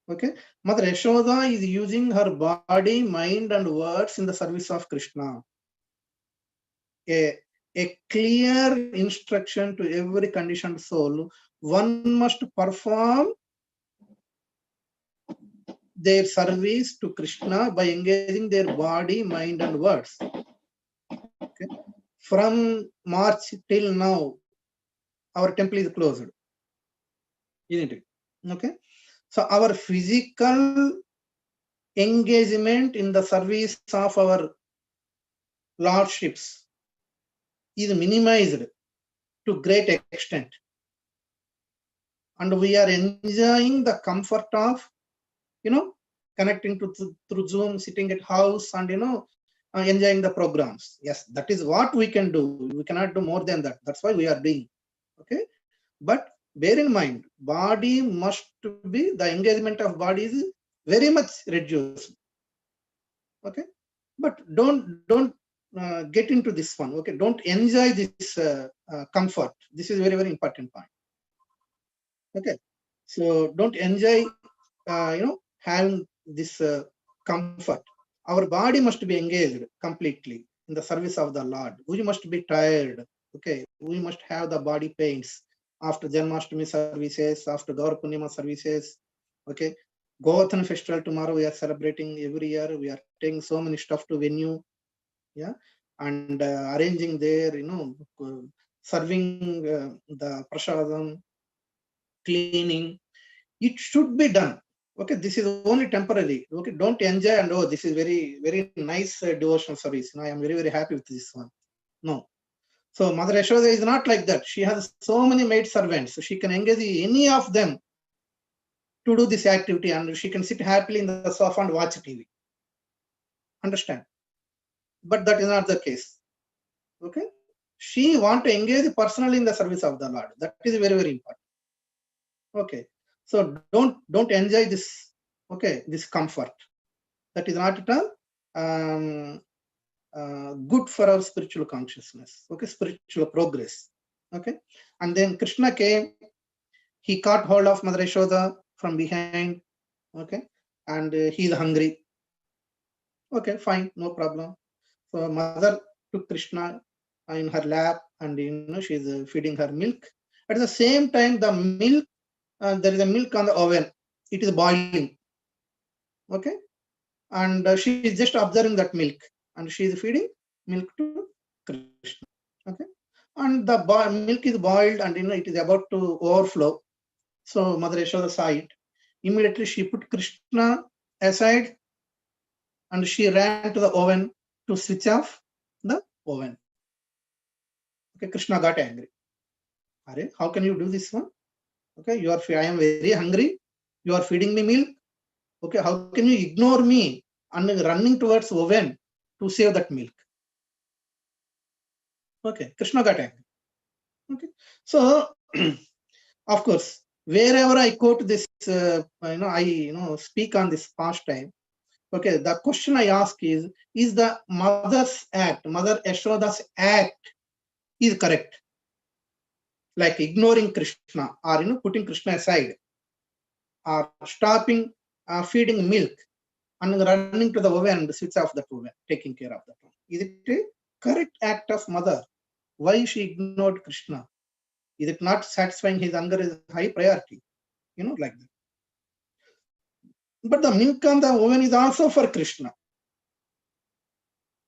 okay, Mother Yashoda is using her body, mind, and words in the service of Krishna. A clear instruction to every conditioned soul. One must perform their service to Krishna by engaging their body, mind, and words. Okay. From March till now, our temple is closed. Isn't it? Okay. So our physical engagement in the service of our lordships is minimized to great extent, and we are enjoying the comfort of connecting through Zoom, sitting at house, and enjoying the programs. Yes, that is what we can do. We cannot do more than that. That's why we are doing. Okay, but bear in mind, body must be, the engagement of body is very much reduced. Okay, but don't get into this one. Okay, don't enjoy this comfort. This is very, very important point. Okay, so don't enjoy having this comfort. Our body must be engaged completely in the service of the Lord. We must be tired. Okay, we must have the body pains after Janmashtami services, after Gaur Purnima services. Okay, Govardhan festival tomorrow we are celebrating every year. We are taking so many stuff to venue, yeah, and arranging there, serving the prasadam, cleaning. It should be done. Okay, this is only temporary. Okay, don't enjoy and this is very, very nice devotional service. I am very, very happy with this one. No. So Mother Yashoda is not like that. She has so many maid servants, so she can engage any of them to do this activity, and she can sit happily in the sofa and watch TV. Understand? but that is not the case. Okay, she want to engage personally in the service of the Lord. That is very, very important. Okay, so don't enjoy this. Okay, this comfort. That is not at all good for our spiritual consciousness. Okay, spiritual progress. Okay, and then Krishna came. He caught hold of Mother Yashoda from behind. Okay, and he is hungry. Okay, fine, no problem. So mother took Krishna in her lap, and she is feeding her milk. At the same time, the milk, there is a milk on the oven. It is boiling. Okay, and she is just observing that milk, and she is feeding milk to Krishna. Okay, and the milk is boiled, and it is about to overflow. So Mother Yashoda saw it. Immediately she put Krishna aside, and she ran to the oven to switch off the oven. Okay, Krishna got angry. Are, how can you do this one? Okay, I am very hungry. You are feeding me milk. Okay, how can you ignore me and running towards oven to save that milk? Okay, Krishna got angry. Okay, so of course, wherever I quote this, I speak on this pastime. Okay, the question I ask is the mother's act, Mother Yashoda's act, is correct? Like ignoring Krishna, or putting Krishna aside, or stopping feeding milk and running to the oven and switch off the oven, taking care of that one. Is it a correct act of mother? Why she ignored Krishna? Is it not satisfying his hunger is high priority? Like that. But the milk on the oven is also for Krishna.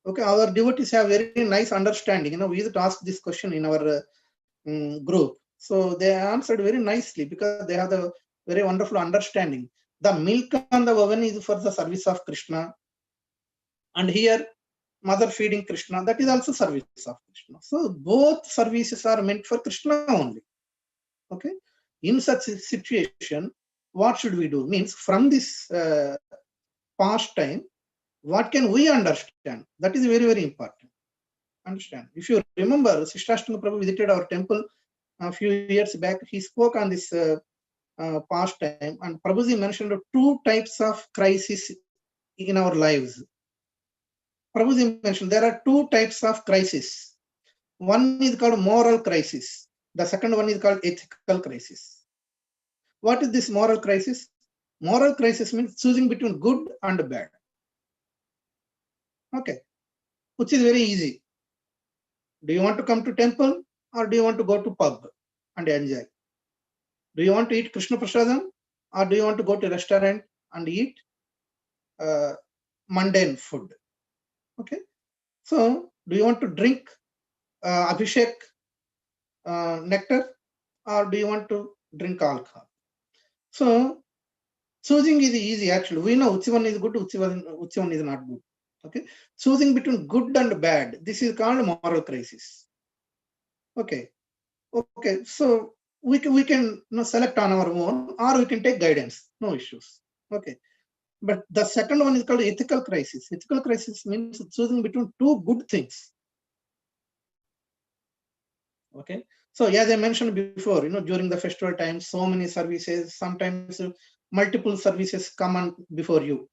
Okay, our devotees have very nice understanding. We used to ask this question in our group. So they answered very nicely because they have the very wonderful understanding. The milk on the oven is for the service of Krishna. And here, mother feeding Krishna, that is also service of Krishna. So both services are meant for Krishna only. Okay. In such a situation, what should we do? Means from this past time, what can we understand? That is very, very important. Understand. If you remember, Sishtashtanga Prabhu visited our temple a few years back. He spoke on this past time, and Prabhuji mentioned two types of crisis in our lives. Prabhuji mentioned there are two types of crisis. One is called moral crisis. The second one is called ethical crisis. What is this moral crisis? Moral crisis means choosing between good and bad. Okay, which is very easy. Do you want to come to temple or do you want to go to pub and enjoy? Do you want to eat Krishna Prasadam or do you want to go to restaurant and eat mundane food? Okay, so do you want to drink Abhishek nectar or do you want to drink alcohol? So choosing is easy actually. We know which one is good, which one is not good. Okay, choosing between good and bad, this is called moral crisis. Okay, so we can select on our own or we can take guidance, no issues. Okay, but the second one is called ethical crisis. Ethical crisis means choosing between two good things. Okay, so as I mentioned before, during the festival time, so many services, sometimes multiple services come on before you.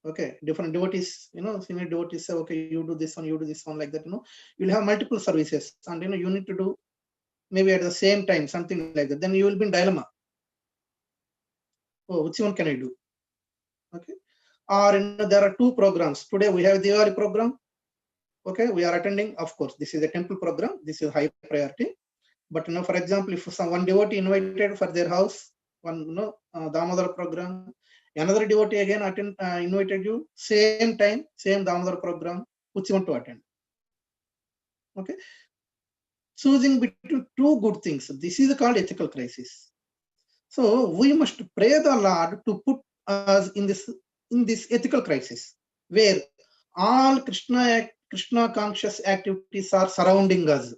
Okay, different devotees, senior devotees say, okay, you do this one, you do this one, like that. You'll have multiple services, and you need to do maybe at the same time, something like that. Then you will be in dilemma. Oh, which one can I do? Okay, or there are two programs. Today we have the Diwali program. Okay, we are attending. Of course, this is a temple program. This is high priority. But for example, if one devotee invited for their house, one Damodar program, another devotee again invited you, same time, same Damodar program, which you want to attend. Okay, choosing between two good things. This is called ethical crisis. So we must pray the Lord to put us in this ethical crisis, where all Krishna conscious activities are surrounding us,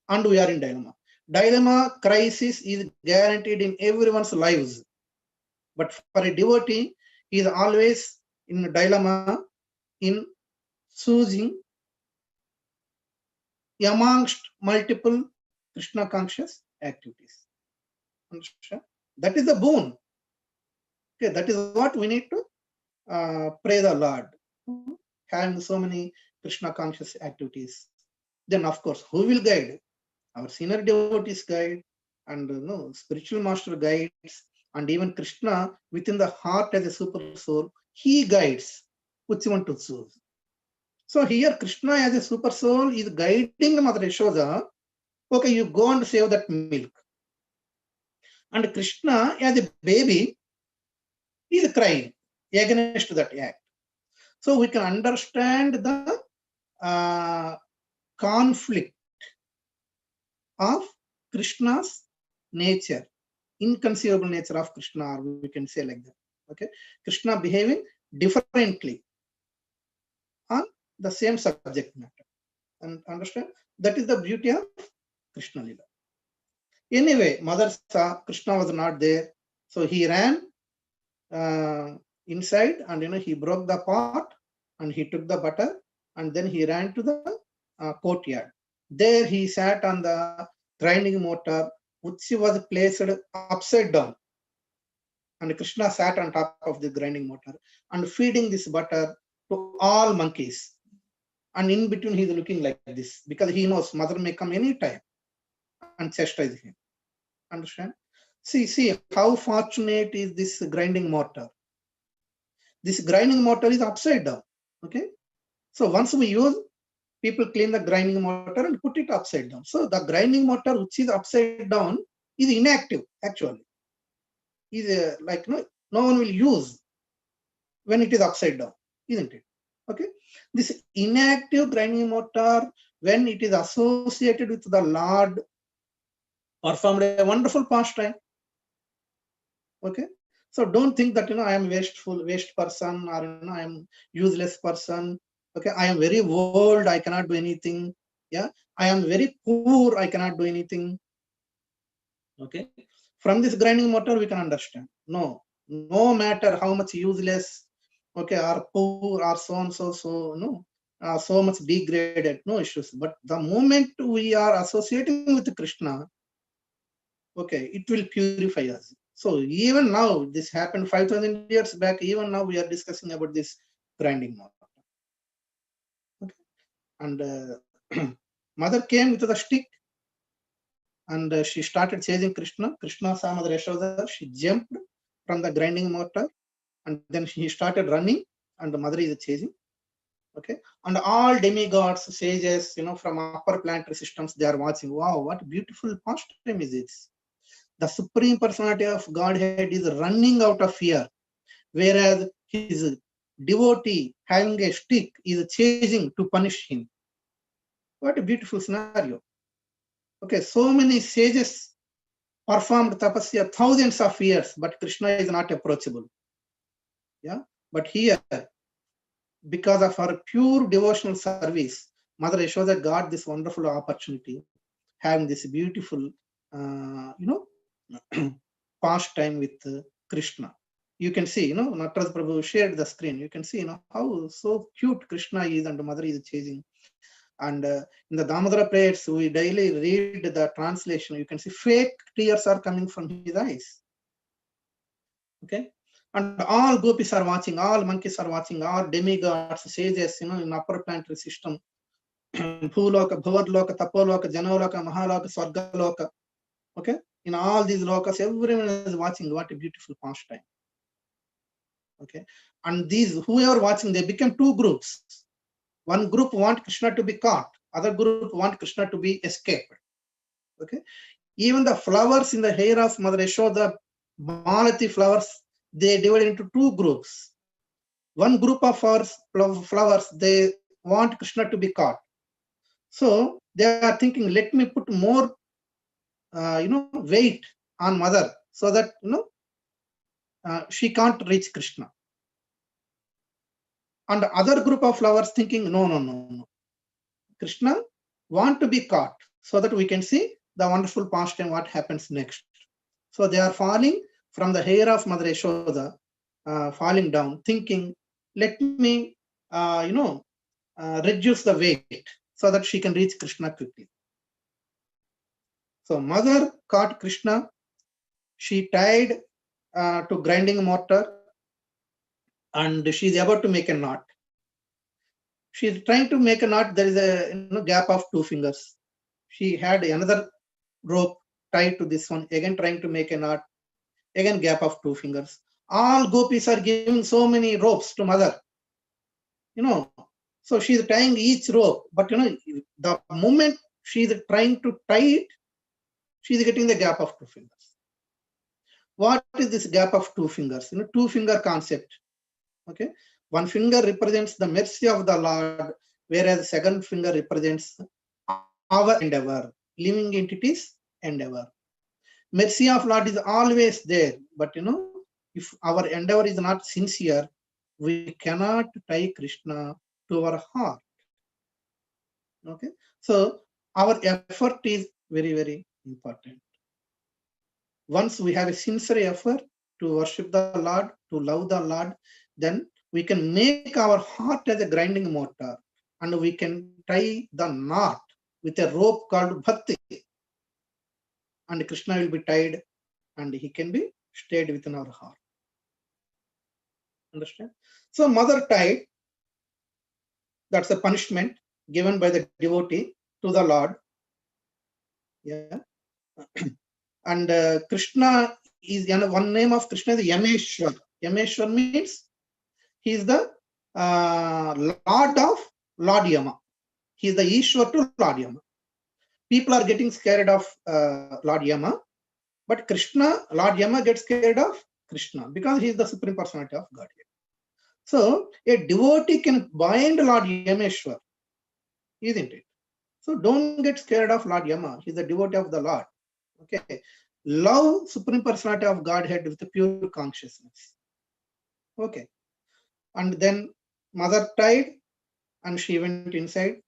and we are in dilemma. Dilemma crisis is guaranteed in everyone's lives, but for a devotee, he is always in a dilemma in choosing amongst multiple Krishna conscious activities. Understand? That is the boon. Okay, that is what we need to pray the Lord. Having so many Krishna conscious activities. Then, of course, who will guide? Our senior devotees guide, and spiritual master guides, and even Krishna within the heart as a super soul, he guides which one to choose. So here Krishna as a super soul is guiding Mother Yashoda. Okay, you go and save that milk. And Krishna as a baby is crying against that act. So we can understand the conflict of Krishna's nature, inconceivable nature of Krishna, or we can say like that. Okay, Krishna behaving differently on the same subject matter. And understand? That is the beauty of Krishna Lila. Anyway, mother saw Krishna was not there, so he ran inside, and he broke the pot, and he took the butter, and then he ran to the courtyard. There he sat on the grinding mortar, which was placed upside down, and Krishna sat on top of the grinding mortar and feeding this butter to all monkeys. And in between, he is looking like this because he knows mother may come any time and chastise him. Understand? See how fortunate is this grinding mortar. This grinding mortar is upside down. Okay. So once we use, people clean the grinding mortar and put it upside down. So the grinding mortar which is upside down is inactive actually. Is like no one will use when it is upside down, isn't it? Okay. This inactive grinding mortar, when it is associated with the Lord, performed a wonderful pastime. Okay. So don't think that I am waste person, or I am useless person. Okay, I am very old, I cannot do anything. Yeah, I am very poor, I cannot do anything. Okay, from this grinding mortar we can understand. No matter how much useless, okay, or poor, or so and so, so much degraded, no issues. But the moment we are associating with Krishna, okay, it will purify us. So even now, this happened 5,000 years back. Even now, we are discussing about this grinding mortar. Okay, and mother came with the stick, and she started chasing Krishna. Krishna saw Mother Yashoda. She jumped from the grinding mortar, and then he started running, and the mother is chasing. Okay, and all demigods, sages, from upper planetary systems, they are watching. Wow, what beautiful pastime is this! The Supreme Personality of Godhead is running out of fear, whereas his devotee having a stick is chasing to punish him. What a beautiful scenario. Okay, so many sages performed tapasya thousands of years, but Krishna is not approachable. Yeah, but here, because of her pure devotional service, Mother Yashoda got this wonderful opportunity, having this beautiful, pastime with Krishna. You can see, Nataraja Prabhu shared the screen. You can see, how so cute Krishna is and mother is chasing. And in the Damodara prayers, we daily read the translation. You can see fake tears are coming from his eyes. Okay. And all gopis are watching, all monkeys are watching, all demigods, sages, in upper planetary system, Bhuloka, Bhavadloka, Tapoloka, Janaloka, Mahaloka, Swargaloka. Okay. In all these lokas, everyone is watching. What a beautiful pastime. Okay. And these, whoever watching, they become two groups. One group want Krishna to be caught. Other group want Krishna to be escaped. Okay. Even the flowers in the hair of Mother Yashoda, Malati flowers, they divide into two groups. One group of flowers, they want Krishna to be caught. So they are thinking, let me put more, weight on mother so that, she can't reach Krishna. And the other group of flowers thinking, no. Krishna want to be caught so that we can see the wonderful pastime, what happens next. So they are falling from the hair of Mother Yashoda, falling down, thinking, let me reduce the weight so that she can reach Krishna quickly. So mother caught Krishna. She tied to grinding mortar, and she's about to make a knot. She's trying to make a knot. There is a gap of 2 fingers. She had another rope tied to this one, again trying to make a knot, again gap of 2 fingers. All gopis are giving so many ropes to mother. So she's tying each rope, but the moment she's trying to tie it, she's getting the gap of 2 fingers. What is this gap of 2 fingers? 2-finger concept. Okay, 1 finger represents the mercy of the Lord, whereas 2nd finger represents our endeavor, living entities endeavor. Mercy of Lord is always there, but if our endeavor is not sincere, we cannot tie Krishna to our heart. Okay, so our effort is very, very important. Once we have a sincere effort to worship the Lord, to love the Lord, then we can make our heart as a grinding mortar, and we can tie the knot with a rope called bhakti, and Krishna will be tied, and he can be stayed within our heart. Understand? So mother tied, that's a punishment given by the devotee to the Lord. Yeah. And Krishna is, one name of Krishna is Yameshwar. Yameshwar means he is the Lord of Lord Yama. He is the Ishwar to Lord Yama. People are getting scared of Lord Yama, but Krishna, Lord Yama gets scared of Krishna because he is the Supreme Personality of Godhead. So a devotee can bind Lord Yameshwar, isn't it? So don't get scared of Lord Yama. He is the devotee of the Lord. Okay. Love Supreme Personality of Godhead with the pure consciousness. Okay. And then mother tied and she went inside,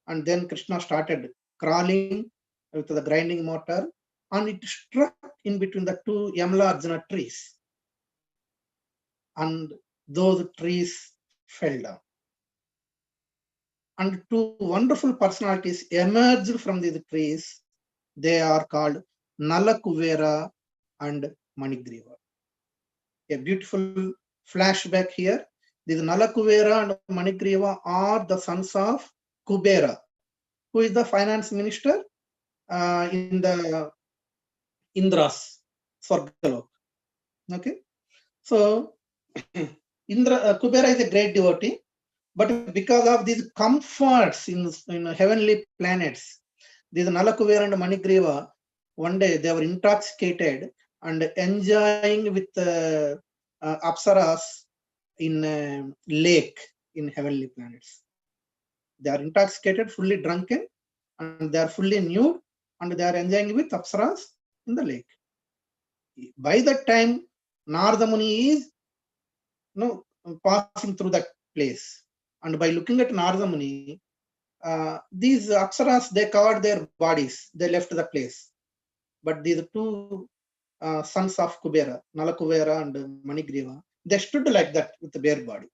and then Krishna started crawling with the grinding mortar, and it struck in between the 2 Yamala Arjuna trees, and those trees fell down. And 2 wonderful personalities emerged from these trees. They are called Nalakuvera and Manigriva. A beautiful flashback here. These Nalakuvera and Manigriva are the sons of Kubera, who is the finance minister in the Indra's Swargalok. Okay, so Kubera is a great devotee, but because of these comforts in heavenly planets, these Nalakuvera and Manigriva, one day they were intoxicated and enjoying with Apsaras in a lake in heavenly planets. They are intoxicated, fully drunken, and they are fully nude, and they are enjoying with Apsaras in the lake. By that time, Narada Muni is passing through that place, and by looking at Narada Muni, these Apsaras, they covered their bodies, they left the place. But these 2 sons of Kubera, Nalakuvera and Manigriva, they stood like that with the bare body.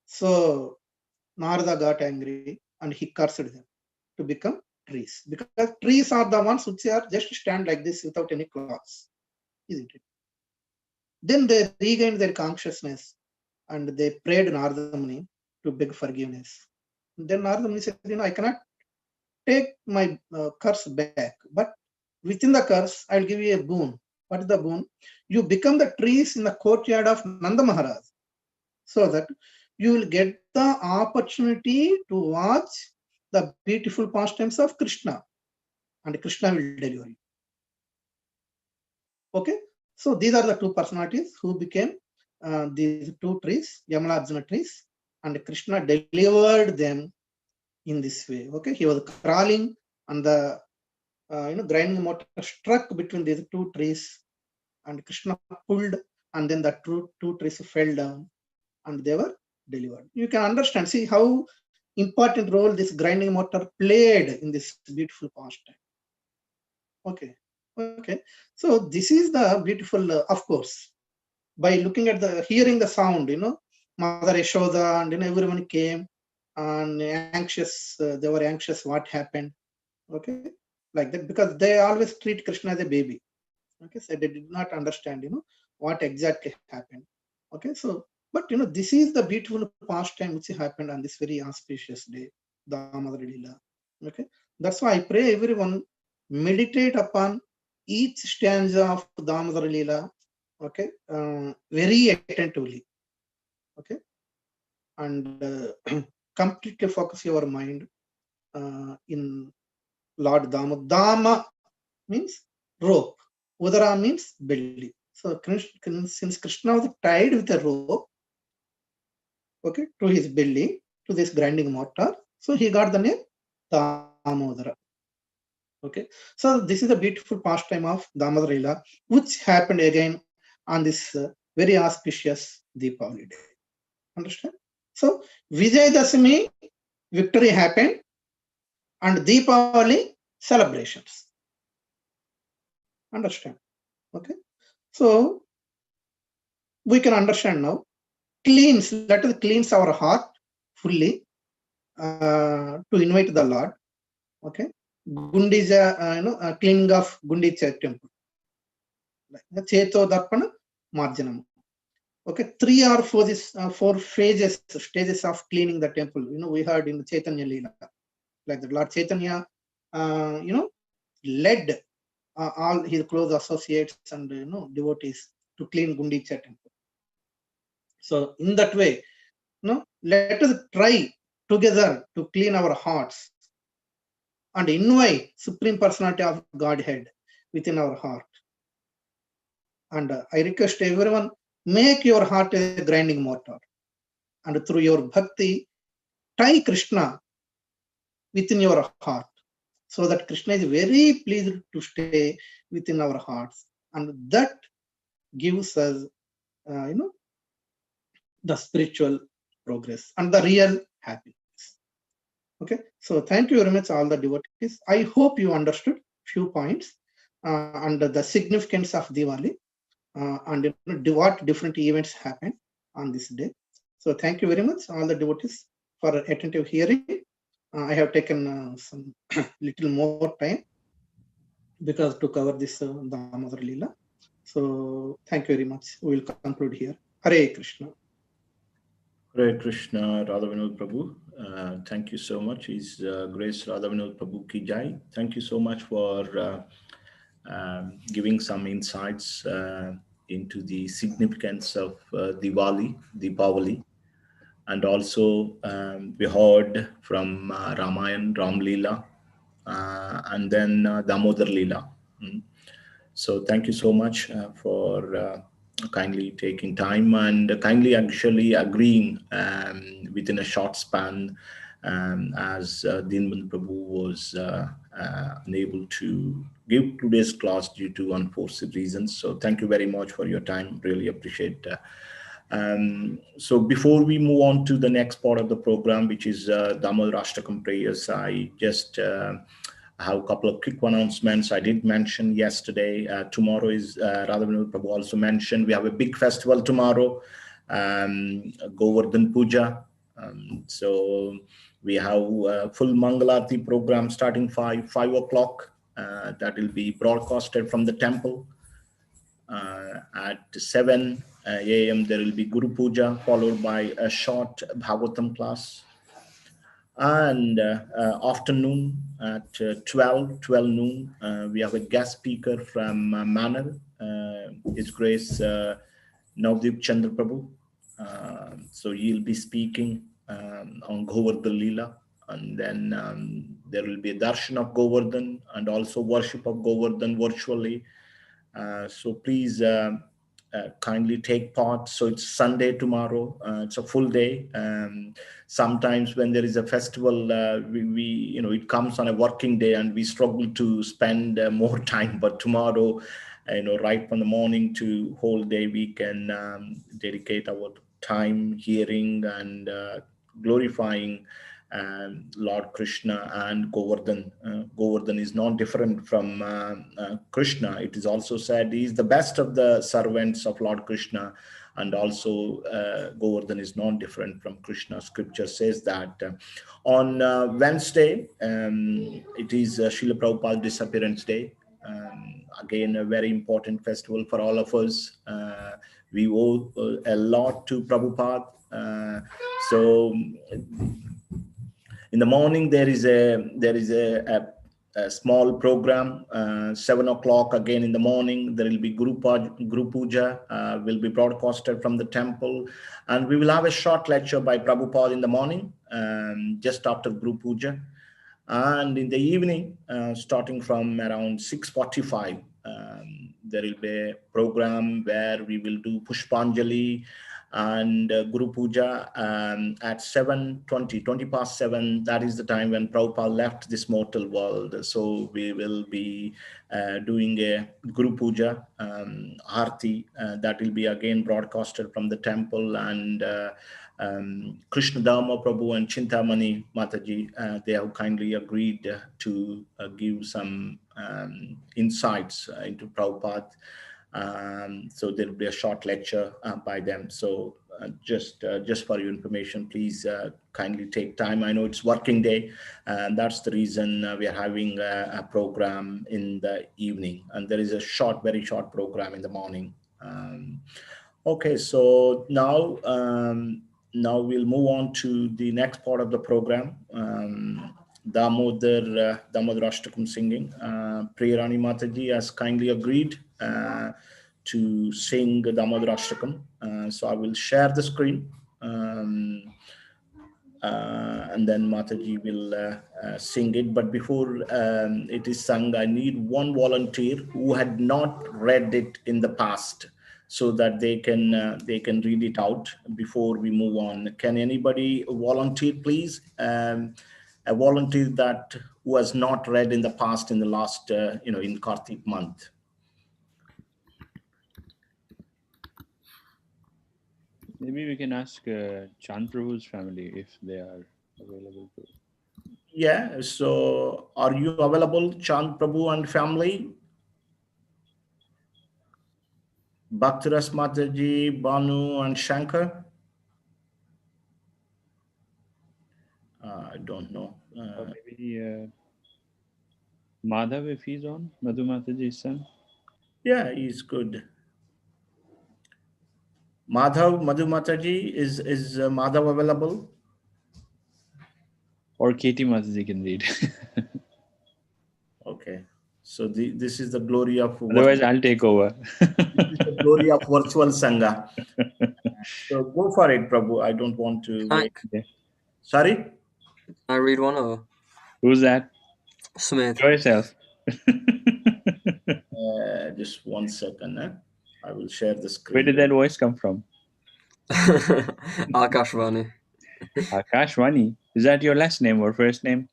So Narada got angry and he cursed them to become trees, because trees are the ones which are just stand like this without any cloths, isn't it? Then they regained their consciousness and they prayed Narada Muni to beg forgiveness. Then Narada Muni said, I cannot take my curse back, but within the curse, I'll give you a boon. What is the boon? You become the trees in the courtyard of Nanda Maharaj, so that you will get the opportunity to watch the beautiful pastimes of Krishna, and Krishna will deliver you. Okay, so these are the 2 personalities who became these 2 trees, Yamala Arjuna trees, and Krishna delivered them in this way. Okay, he was crawling, and the grinding mortar struck between these 2 trees, and Krishna pulled, and then the 2 trees fell down, and they were delivered. You can understand, see how important role this grinding mortar played in this beautiful pastime. Okay. So this is the beautiful, of course, by looking at hearing the sound, Mother Yashoda and everyone came and anxious. They were anxious what happened. Okay, like that, because they always treat Krishna as a baby. Okay, so they did not understand, what exactly happened. Okay, so but this is the beautiful pastime which happened on this very auspicious day, Damodar Leela. Okay, that's why I pray everyone meditate upon each stanza of Damodar Leela. Okay, very attentively. Okay, and completely focus your mind in Lord Dama. Dama means rope. Udara means belly. So since Krishna was tied with a rope, okay, to his belly, to this grinding mortar, so he got the name Damodara. Okay, so this is a beautiful pastime of Damodara Leela, which happened again on this very auspicious Deepavali day. Understand? So Vijayadashami victory happened, and Deepavali celebrations. Understand? Okay, so we can understand now. Let us cleanse our heart fully to invite the Lord. Okay, Gundicha, cleaning of Gundicha temple. Cheto Darpana Marjanam. Okay, 3 or 4 phases, stages of cleaning the temple. We heard in the Chaitanya Leela, like the Lord Chaitanya, led all his close associates and devotees to clean Gundicha temple. So in that way, let us try together to clean our hearts and invite Supreme Personality of Godhead within our heart. And I request everyone, make your heart a grinding mortar, and through your bhakti, tie Krishna within your heart, so that Krishna is very pleased to stay within our hearts, and that gives us, the spiritual progress and the real happiness. Okay, so thank you very much, all the devotees. I hope you understood few points and the significance of Diwali and what different events happen on this day. So thank you very much, all the devotees, for attentive hearing. I have taken some little more time because to cover this Damodar Leela. So thank you very much. We will conclude here. Hare Krishna. Hare Krishna, Radha Vinod Prabhu. Thank you so much. His Grace Radha Vinod Prabhu ki jai. Thank you so much for giving some insights into the significance of Diwali, and also we heard from Ramayan, Ram Leela, and then Damodar Leela. So thank you so much for kindly taking time and kindly actually agreeing within a short span, as Dinban Prabhu was unable to give today's class due to unforeseen reasons. So thank you very much for your time. Really appreciate. So before we move on to the next part of the program, which is Damodar Ashtakam prayers, I just I have a couple of quick announcements. I did mention yesterday, tomorrow is, Radha Vinod Prabhu also mentioned, we have a big festival tomorrow, Govardhan Puja. So we have a full Mangalarti program starting 5 o'clock. That will be broadcasted from the temple. At 7 a.m. there will be Guru Puja, followed by a short Bhagavatam class. And afternoon at 12 noon, we have a guest speaker from Manor, His Grace Navdeep Chandra Prabhu. So he'll be speaking on Govardhan Leela, and then there will be a darshan of Govardhan and also worship of Govardhan virtually. So please kindly take part. So it's Sunday tomorrow. It's a full day. Sometimes when there is a festival, we it comes on a working day and we struggle to spend more time. But tomorrow, right from the morning to whole day, we can dedicate our time hearing and glorifying Lord Krishna and Govardhan. Govardhan is not different from Krishna. It is also said he is the best of the servants of Lord Krishna, and also Govardhan is not different from Krishna. Scripture says that on Wednesday, it is Srila Prabhupada's disappearance day. Again, a very important festival for all of us. We owe a lot to Prabhupada. So in the morning there is a small program. 7 o'clock again in the morning there will be group puja will be broadcasted from the temple, and we will have a short lecture by Prabhupada in the morning, just after group puja. And in the evening, starting from around 6:45, there will be a program where we will do Pushpanjali and Guru Puja at 7:20, 20 past 7. That is the time when Prabhupada left this mortal world. So we will be doing a Guru Puja, Aarti, that will be again broadcasted from the temple. And Krishna Dharma Prabhu and Chintamani Mataji, they have kindly agreed to give some insights into Prabhupada. So there will be a short lecture by them. So just for your information, please kindly take time. I know it's working day, and that's the reason we are having a program in the evening, and there is a very short program in the morning. Okay, so now we'll move on to the next part of the program. Damodar Ashtakam singing. Priyarani Mataji has kindly agreed to sing Damodar Ashtakam. So I will share the screen. And then Mataji will sing it. But before it is sung, I need one volunteer who had not read it in the past, so that they can read it out before we move on. Can anybody volunteer, please? A volunteer who has not read in the past, in the last, in Kartik month. Maybe we can ask Chand Prabhu's family if they are available to. Yeah, so are you available, Chand Prabhu and family? Bhaktiras Mataji, Banu and Shankar? I don't know. Or maybe Madhav, if he's on, Madhu Mataji's son. Yeah, he's good. Madhav, Madhu Mataji, is Madhav available? Or Katie Mataji can read. Okay. So this is the glory of... Otherwise, I'll take over. This is the glory of virtual Sangha. So go for it, Prabhu. I don't want to wait. Okay. Sorry? Can I read one or? Who's that? Smith. Show yourself. Just 1 second. I will share the screen. Where did that voice come from? Akashvani. Akashvani. Is that your last name or first name?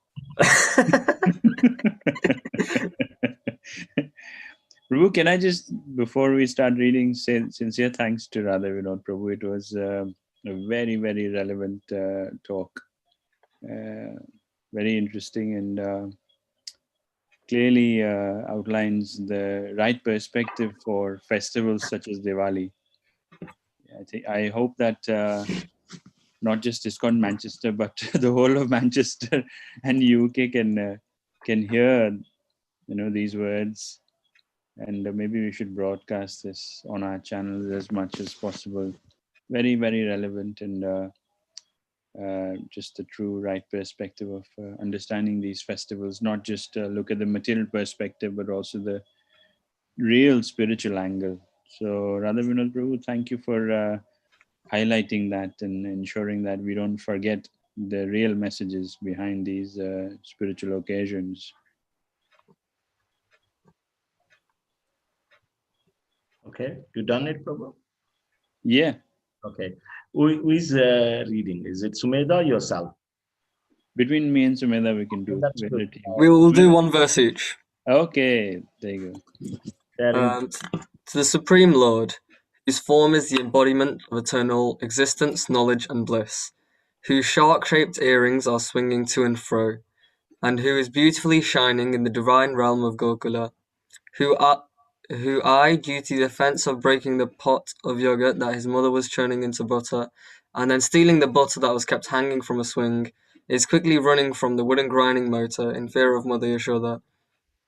Prabhu, can I just, before we start reading, say sincere thanks to Radha Vinod Prabhu. It was a very, very relevant talk. Very interesting, and clearly outlines the right perspective for festivals such as Diwali. I hope that not just ISKCON Manchester, but the whole of Manchester and UK can hear, these words, and maybe we should broadcast this on our channels as much as possible. Very, very relevant, and just the true right perspective of understanding these festivals. Not just look at the material perspective, but also the real spiritual angle. So Radha Vinod Prabhu, thank you for highlighting that and ensuring that we don't forget the real messages behind these spiritual occasions. Okay, you done it, Prabhu? Yeah. Okay. Who is reading? Is it Sumedha or yourself? Between me and Sumedha, we can do. That's good. We'll do one verse each. Okay, there you go. To the Supreme Lord, whose form is the embodiment of eternal existence, knowledge, and bliss, whose shark-shaped earrings are swinging to and fro, and who is beautifully shining in the divine realm of Gokula, who due to the offence of breaking the pot of yogurt that his mother was churning into butter, and then stealing the butter that was kept hanging from a swing, is quickly running from the wooden grinding motor in fear of Mother Yashoda,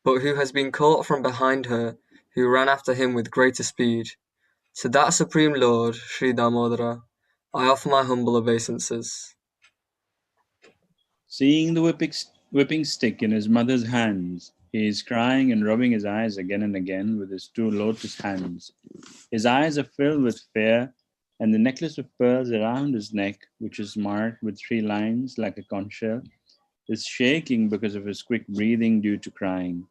but who has been caught from behind her, who ran after him with greater speed. To that Supreme Lord, Sri Damodara, I offer my humble obeisances. Seeing the whipping stick in his mother's hands, he is crying and rubbing his eyes again and again with his two lotus hands. His eyes are filled with fear, and the necklace of pearls around his neck, which is marked with 3 lines like a conch shell, is shaking because of his quick breathing due to crying.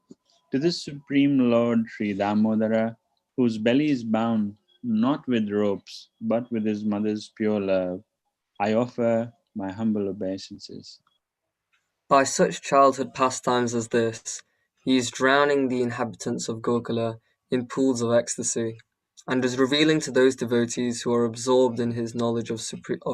To this Supreme Lord Sri Damodara, whose belly is bound not with ropes, but with his mother's pure love, I offer my humble obeisances. By such childhood pastimes as this, he is drowning the inhabitants of Gokula in pools of ecstasy, and is revealing to those devotees who are absorbed in his knowledge of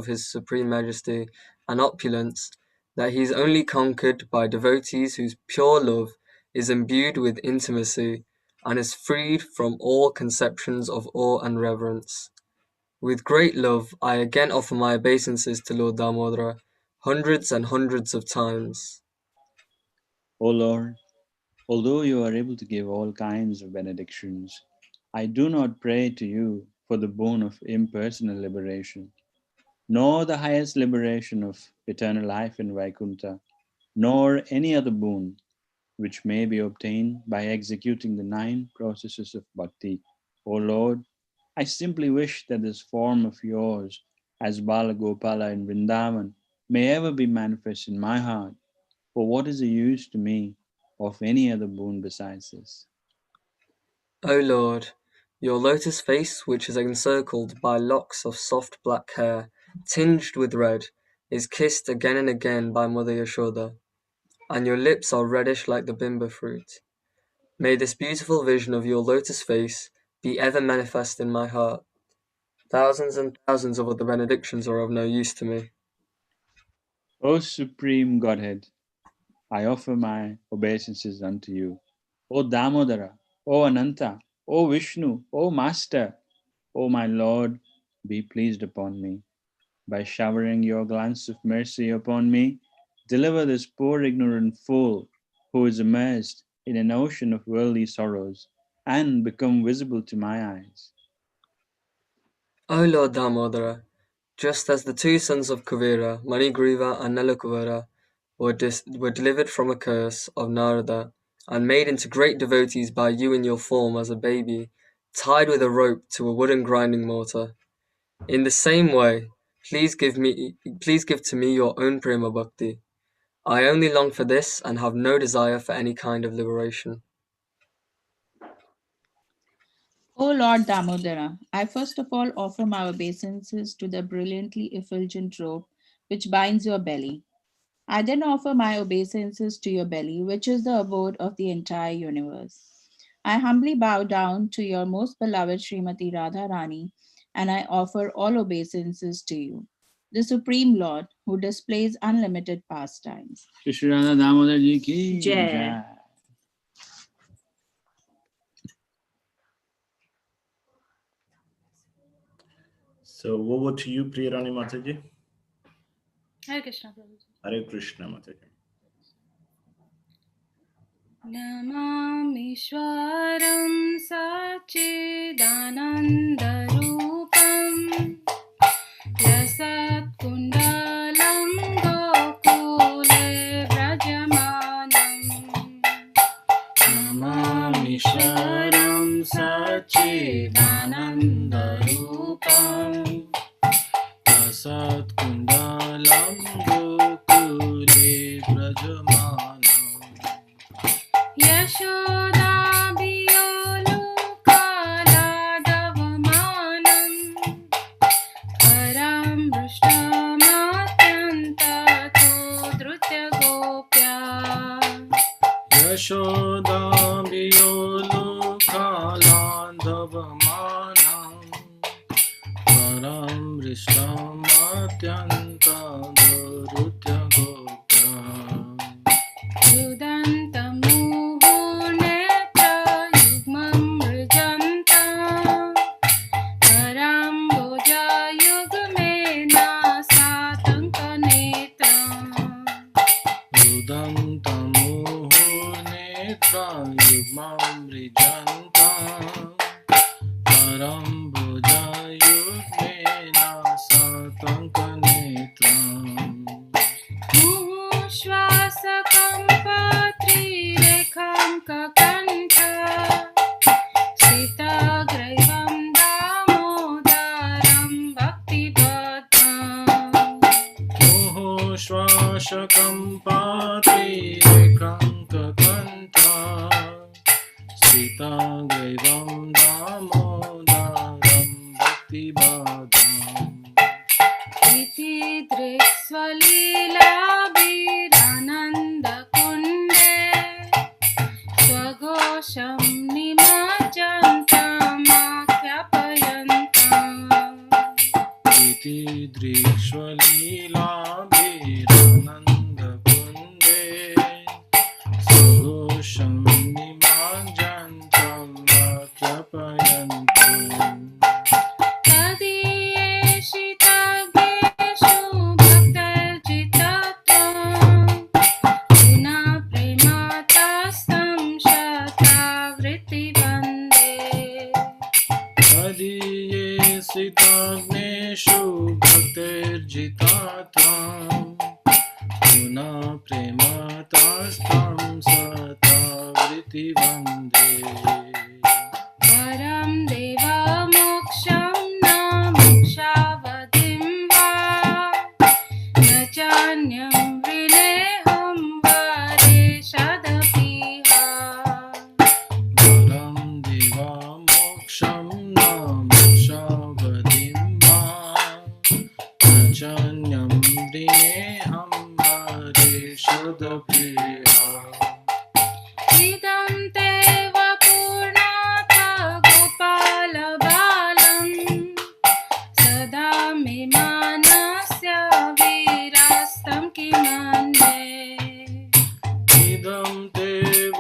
his supreme majesty and opulence that he is only conquered by devotees whose pure love is imbued with intimacy and is freed from all conceptions of awe and reverence. With great love, I again offer my obeisances to Lord Damodara, hundreds and hundreds of times. O Lord, although you are able to give all kinds of benedictions, I do not pray to you for the boon of impersonal liberation, nor the highest liberation of eternal life in Vaikuntha, nor any other boon which may be obtained by executing the 9 processes of bhakti. O Lord, I simply wish that this form of yours as Bala Gopala in Vrindavan may ever be manifest in my heart, for what is the use to me of any other boon besides this? O Lord, your lotus face, which is encircled by locks of soft black hair, tinged with red, is kissed again and again by Mother Yashoda, and your lips are reddish like the bimba fruit. May this beautiful vision of your lotus face be ever manifest in my heart. Thousands and thousands of other benedictions are of no use to me. O Supreme Godhead, I offer my obeisances unto you. O Damodara, O Ananta, O Vishnu, O Master, O my Lord, be pleased upon me. By showering your glance of mercy upon me, deliver this poor ignorant fool who is immersed in an ocean of worldly sorrows and become visible to my eyes. O Lord Damodara, just as the 2 sons of Kuvera, Manigriva and Nalakuvara, were delivered from a curse of Narada, and made into great devotees by you in your form as a baby, tied with a rope to a wooden grinding mortar. In the same way, please give to me your own prema bhakti. I only long for this and have no desire for any kind of liberation. O Lord Damodara, I first of all offer my obeisances to the brilliantly effulgent robe which binds your belly. I then offer my obeisances to your belly, which is the abode of the entire universe. I humbly bow down to your most beloved Srimati Radharani, and I offer all obeisances to you, the Supreme Lord, who displays unlimited pastimes. Shri Radha Damodar Ji ki Jai. jai. So over to you, Priyarani Mataji. Hare Krishna, Prabhuji. Hare Krishna Mataji. नमामीश्वरं सच्चिदानन्दरूपं लसत्कुण्डलं गोकुले व्रजमानम् नमामीश्वरं सच्चिदानन्दरूपं लसत्कुण्डलं गोकुले व्रजमानम् यशोदाभियोलुकालादवमानं हरं दृष्टमत्यन्ततो धृत्यगोप्या यशोदाभियोलुकालादवमानं परं दृष्टमत्यन्तदरुत्यगोप्या रुदन्तमुहुर्नेत्रयुग्मं ग्रैवं दामोदरं भक्तिबाधम् इति दृक्स्वलीलाभिरानन्दकुण्डे स्वघोषं निमज्जन्तमाख्यापयन्तम् इति दृक्स्वलीलाभिरानन्दकुण्डे स्वघोषं निमज्जन्तं वाक्यपयन्तम् तदीयेषितज्ञेषु भक्तर्जितत्वं पुनः प्रेमातस्तं शतावृत्तिवन्दे तदीयेषितज्ञेषु भक्तिर्जिता त्वां पुनः प्रेमतस्तं सतावृत्तिवन्दे परं देवमोक्षं न मोक्षावधिं वा न चान्यं विलेहं वरेषदपीह वरं देवा मोक्षं न मोक्षावधिं वा न चान्यं विनेहं वरेषदप्रिया इदं ते वपुर्नाथ गोपालबालं सदा मे मानस्य वीरास्तं किमन्ये इदं ते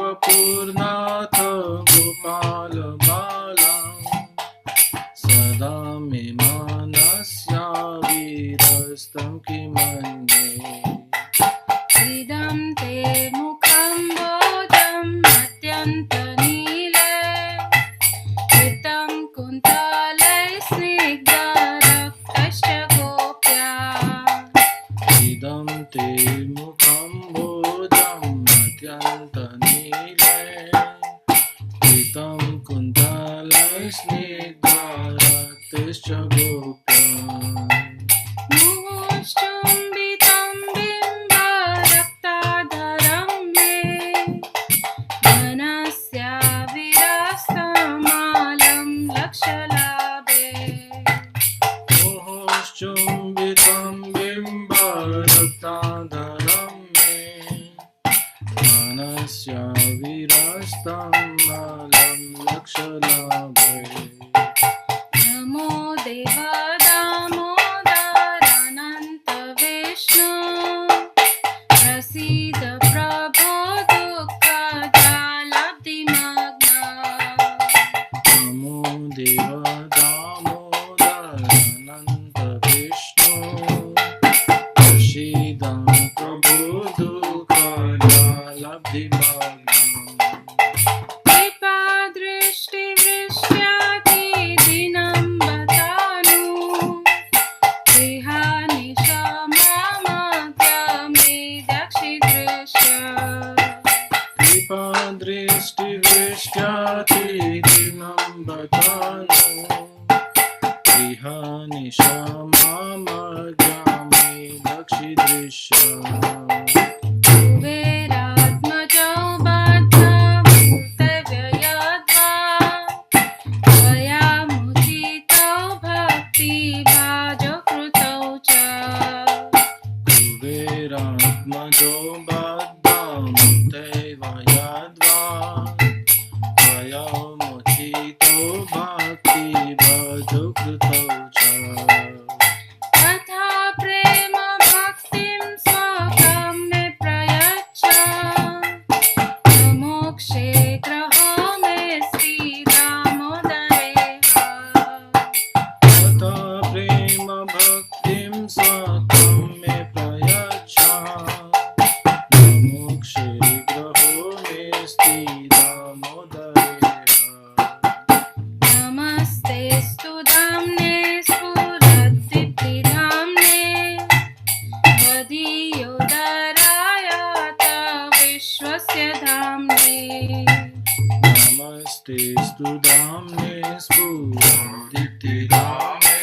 वपुर्नाथ गोपालबाला सदा मे मानस्य वीरस्तं किमन्ये इदं ते मुखं बोधम् अत्यन्तनीले कृतं कुन्तलैस्निग्धरक्तश्च गोप्या इदं ते मुखं बोधम् अत्यन्तनीले कृतं कुन्तलैस्निग्धरक्तश्च गोप्या मुहुश्चुम्बितं बिम्बरक्ताधरं मे धनस्याविरास्तमालं लक्षलाभे मोहोश्चुम्बितं बिम्बरक्ताधरं मे मानस्य विरस्तं मालं लक्षलाभे नमो देव दामोदरानन्त विष्णु प्रसीद प्रभो दुःखजालब्धिमग्ना नमो देव दामोदरानन्त विष्णु प्रसीदं प्रभो दुःखजालब्धिमग्नम् कृपादृष्टिवृष्ट्यादिदिनं बतानु गृहानिशममद्य मे दक्षिदृश्य कृपादृष्टिवृष्ट्यातिदिनं बतानो गृहानिशममद्यामे दक्षिदृश्य कुबेरात्मजौ बद्धमूर्तव्ययद्वा त्वया मुदितौ भक्तिभाजो कृतौ च कुबेरात्मजो बद्धमुदैव यद्वा त्वया मुचितो भक्तिभाजो कृतौ च तथा प्रेम भक्तिं स्वकं मे प्रयच्छ मोक्षे ग्रहो मे श्रीदामोदरेह तथा प्रेम भक्तिं स्वकं मे प्रयच्छ मोक्षे ग्रहो मे दामोदरेह नमस्तेऽस्तु धाम्ने स्फुरद्दीप्तिधाम्ने त्वदीयोदराय विश्वस्य धाम्ने नमस्तेऽस्तु धाम्ने स्फुरद्दीप्तिधाम्ने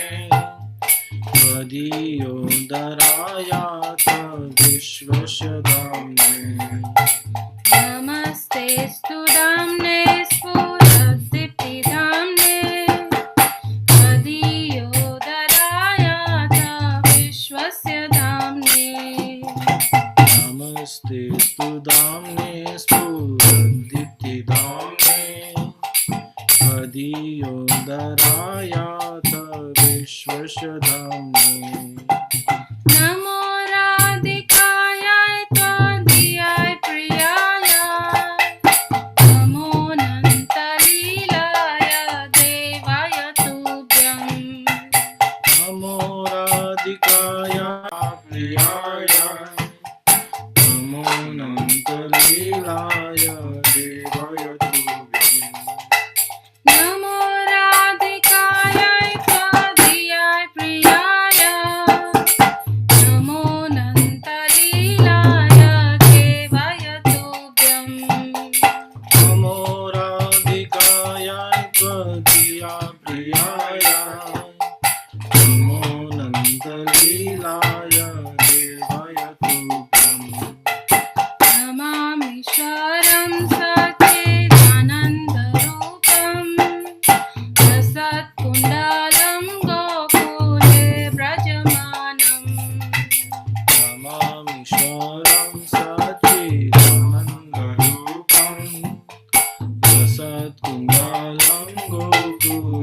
त्वदीयोदरायात विश्वस्य धाम्ने नमस्तेऽस्तु धाम्ने स्फुरद्दीप्तिधाम्ने त्वदीयोदरायात विश्वस्य धाम्ने नमो राधिकायै त्वदीयाय प्रियाय नमो अनन्तलीलाय देवाय तुभ्यं नमो राधिकाय प्रियाय नमो अनन्तलीलाय देवाय तुभ्यम् नमो राधिकायै त्वदीयाय प्रियाय नमो अनन्तलीलाय देवाय तुभ्यं नमो राधिकाय त्वदीया प्रियाय नमो अनन्तलीलाय देवाय तुभ्यम् नमामीश्वरं सच्चिदानन्दरूपं रसत्कुण्डलं गोकुले व्रजमानम् नमामीश्वरं सच्चिदानन्दरूपं रसत्कुण्डलं गोकुले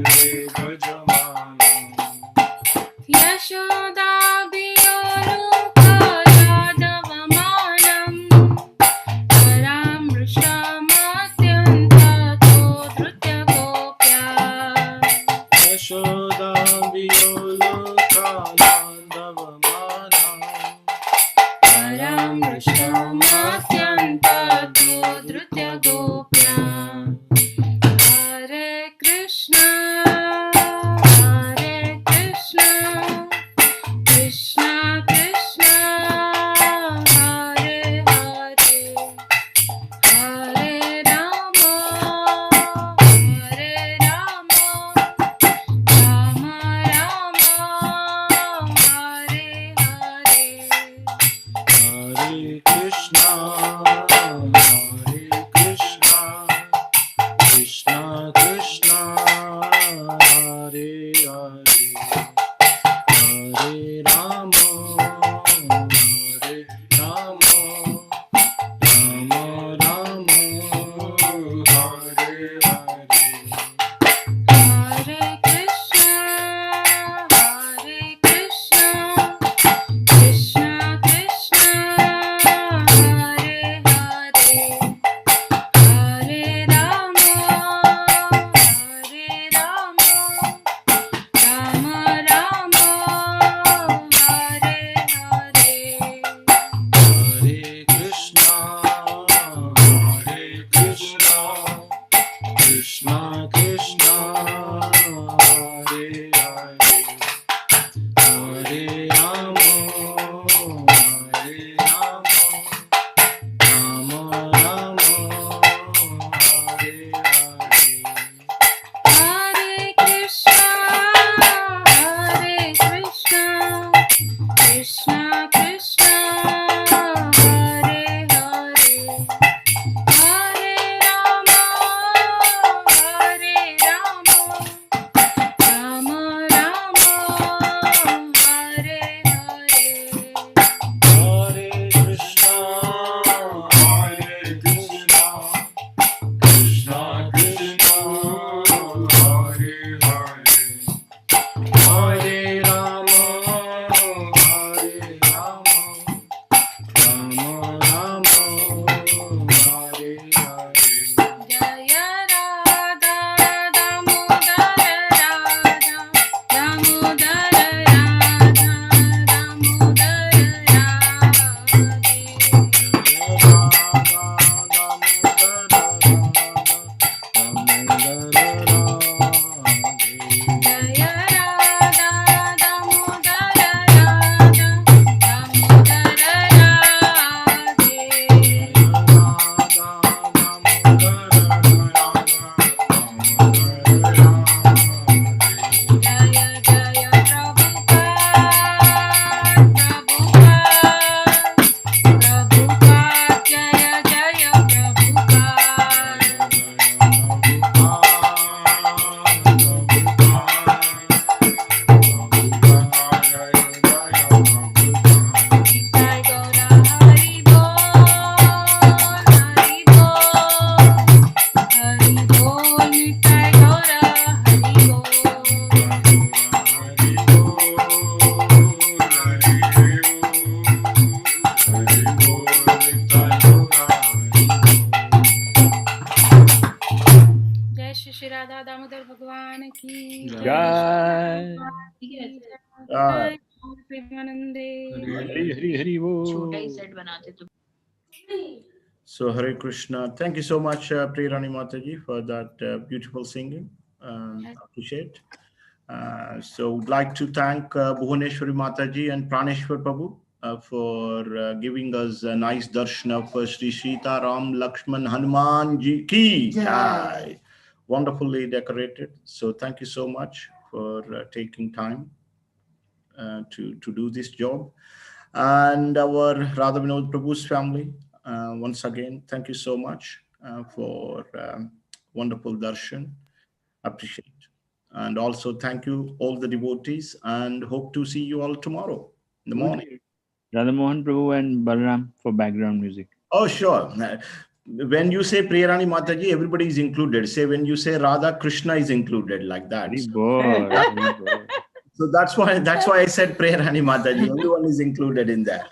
भगवान की जय। Jai. जय प्रेमानंदे। Hari Hari Hari Bo. छोटा ही सेट बनाते तो So Hare Krishna. Thank you so much, Priyarani Mataji, for that beautiful singing. Appreciate. So would like to thank Bhuvaneshwari Mataji and Praneshwar Prabhu for giving us a nice darshan of Sri Sita Ram Lakshman Hanuman Ji ki jai. Wonderfully decorated. So thank you so much for taking time to do this job. And our Radha Vinod Prabhu's family, once again, thank you so much for wonderful darshan. Appreciate. And also thank you all the devotees and hope to see you all tomorrow in the morning. Radha Mohan Prabhu and Balaram for background music. Oh, sure. When you say Priyarani Mataji, everybody is included. Say when you say Radha, Krishna is included like that. Hari Bol. Hari Bol. So that's why I said Priyarani Mataji. Everyone is included in that.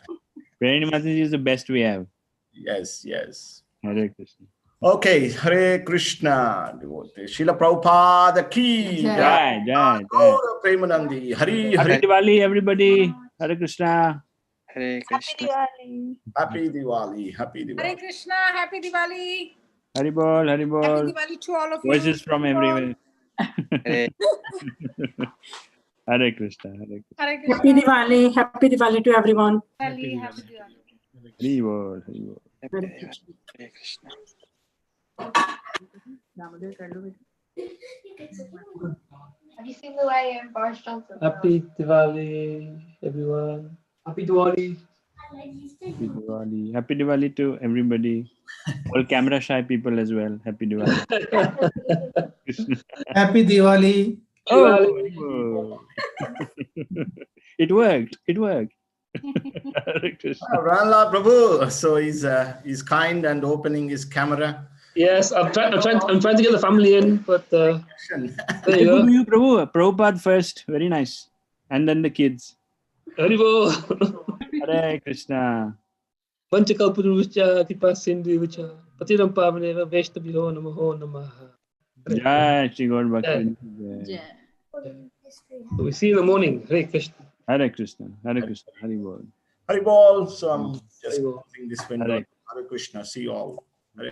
Prayani Mataji is the best we have. Yes, yes. Hare Krishna. Okay, Hare Krishna. Devotee. Srila Prabhupada ki Jai, jai. Jai, Jai. Gaura Premanandi. Hari Happy Hari. Diwali, everybody. Hare Krishna. Hare Krishna. Happy Diwali. Happy Hare Diwali. Krishna, happy Diwali. Hari Bol, Hari Happy Bol. Diwali to all of you. Voices from everywhere. Hare Hare Krishna. Hare Krishna. Hare Krishna. Happy Diwali to everyone. Happy Diwali. Hari Bol, Hari Bol. Hare Krishna. Happy Diwali, everyone. Happy Diwali. Happy Diwali. Happy Diwali to everybody. All camera shy people as well. Happy Diwali. Krishna. Happy Diwali. Oh, Hari Bol. It worked. It worked. Hare Krishna. Ranla Prabhu. So he's kind and opening his camera. Yes, I'm trying to get the family in, but there you go. You, Prabhu. Prabhupada first. Very nice. And then the kids. Haribo. Hare Krishna. Panchakalpuruscha Kripa Sindhu Vicha Patiram Pavaneva Vaishtabhyo Namaho Namaha. Jai Shri Gaur Bhakti. जय So we see you in the morning. Hare Krishna. Hare Krishna. Hare Krishna. Hari Bol. Hari Bol. So I'm just Hari Bol. closing this window. Hare Hare Krishna. See you all. Hare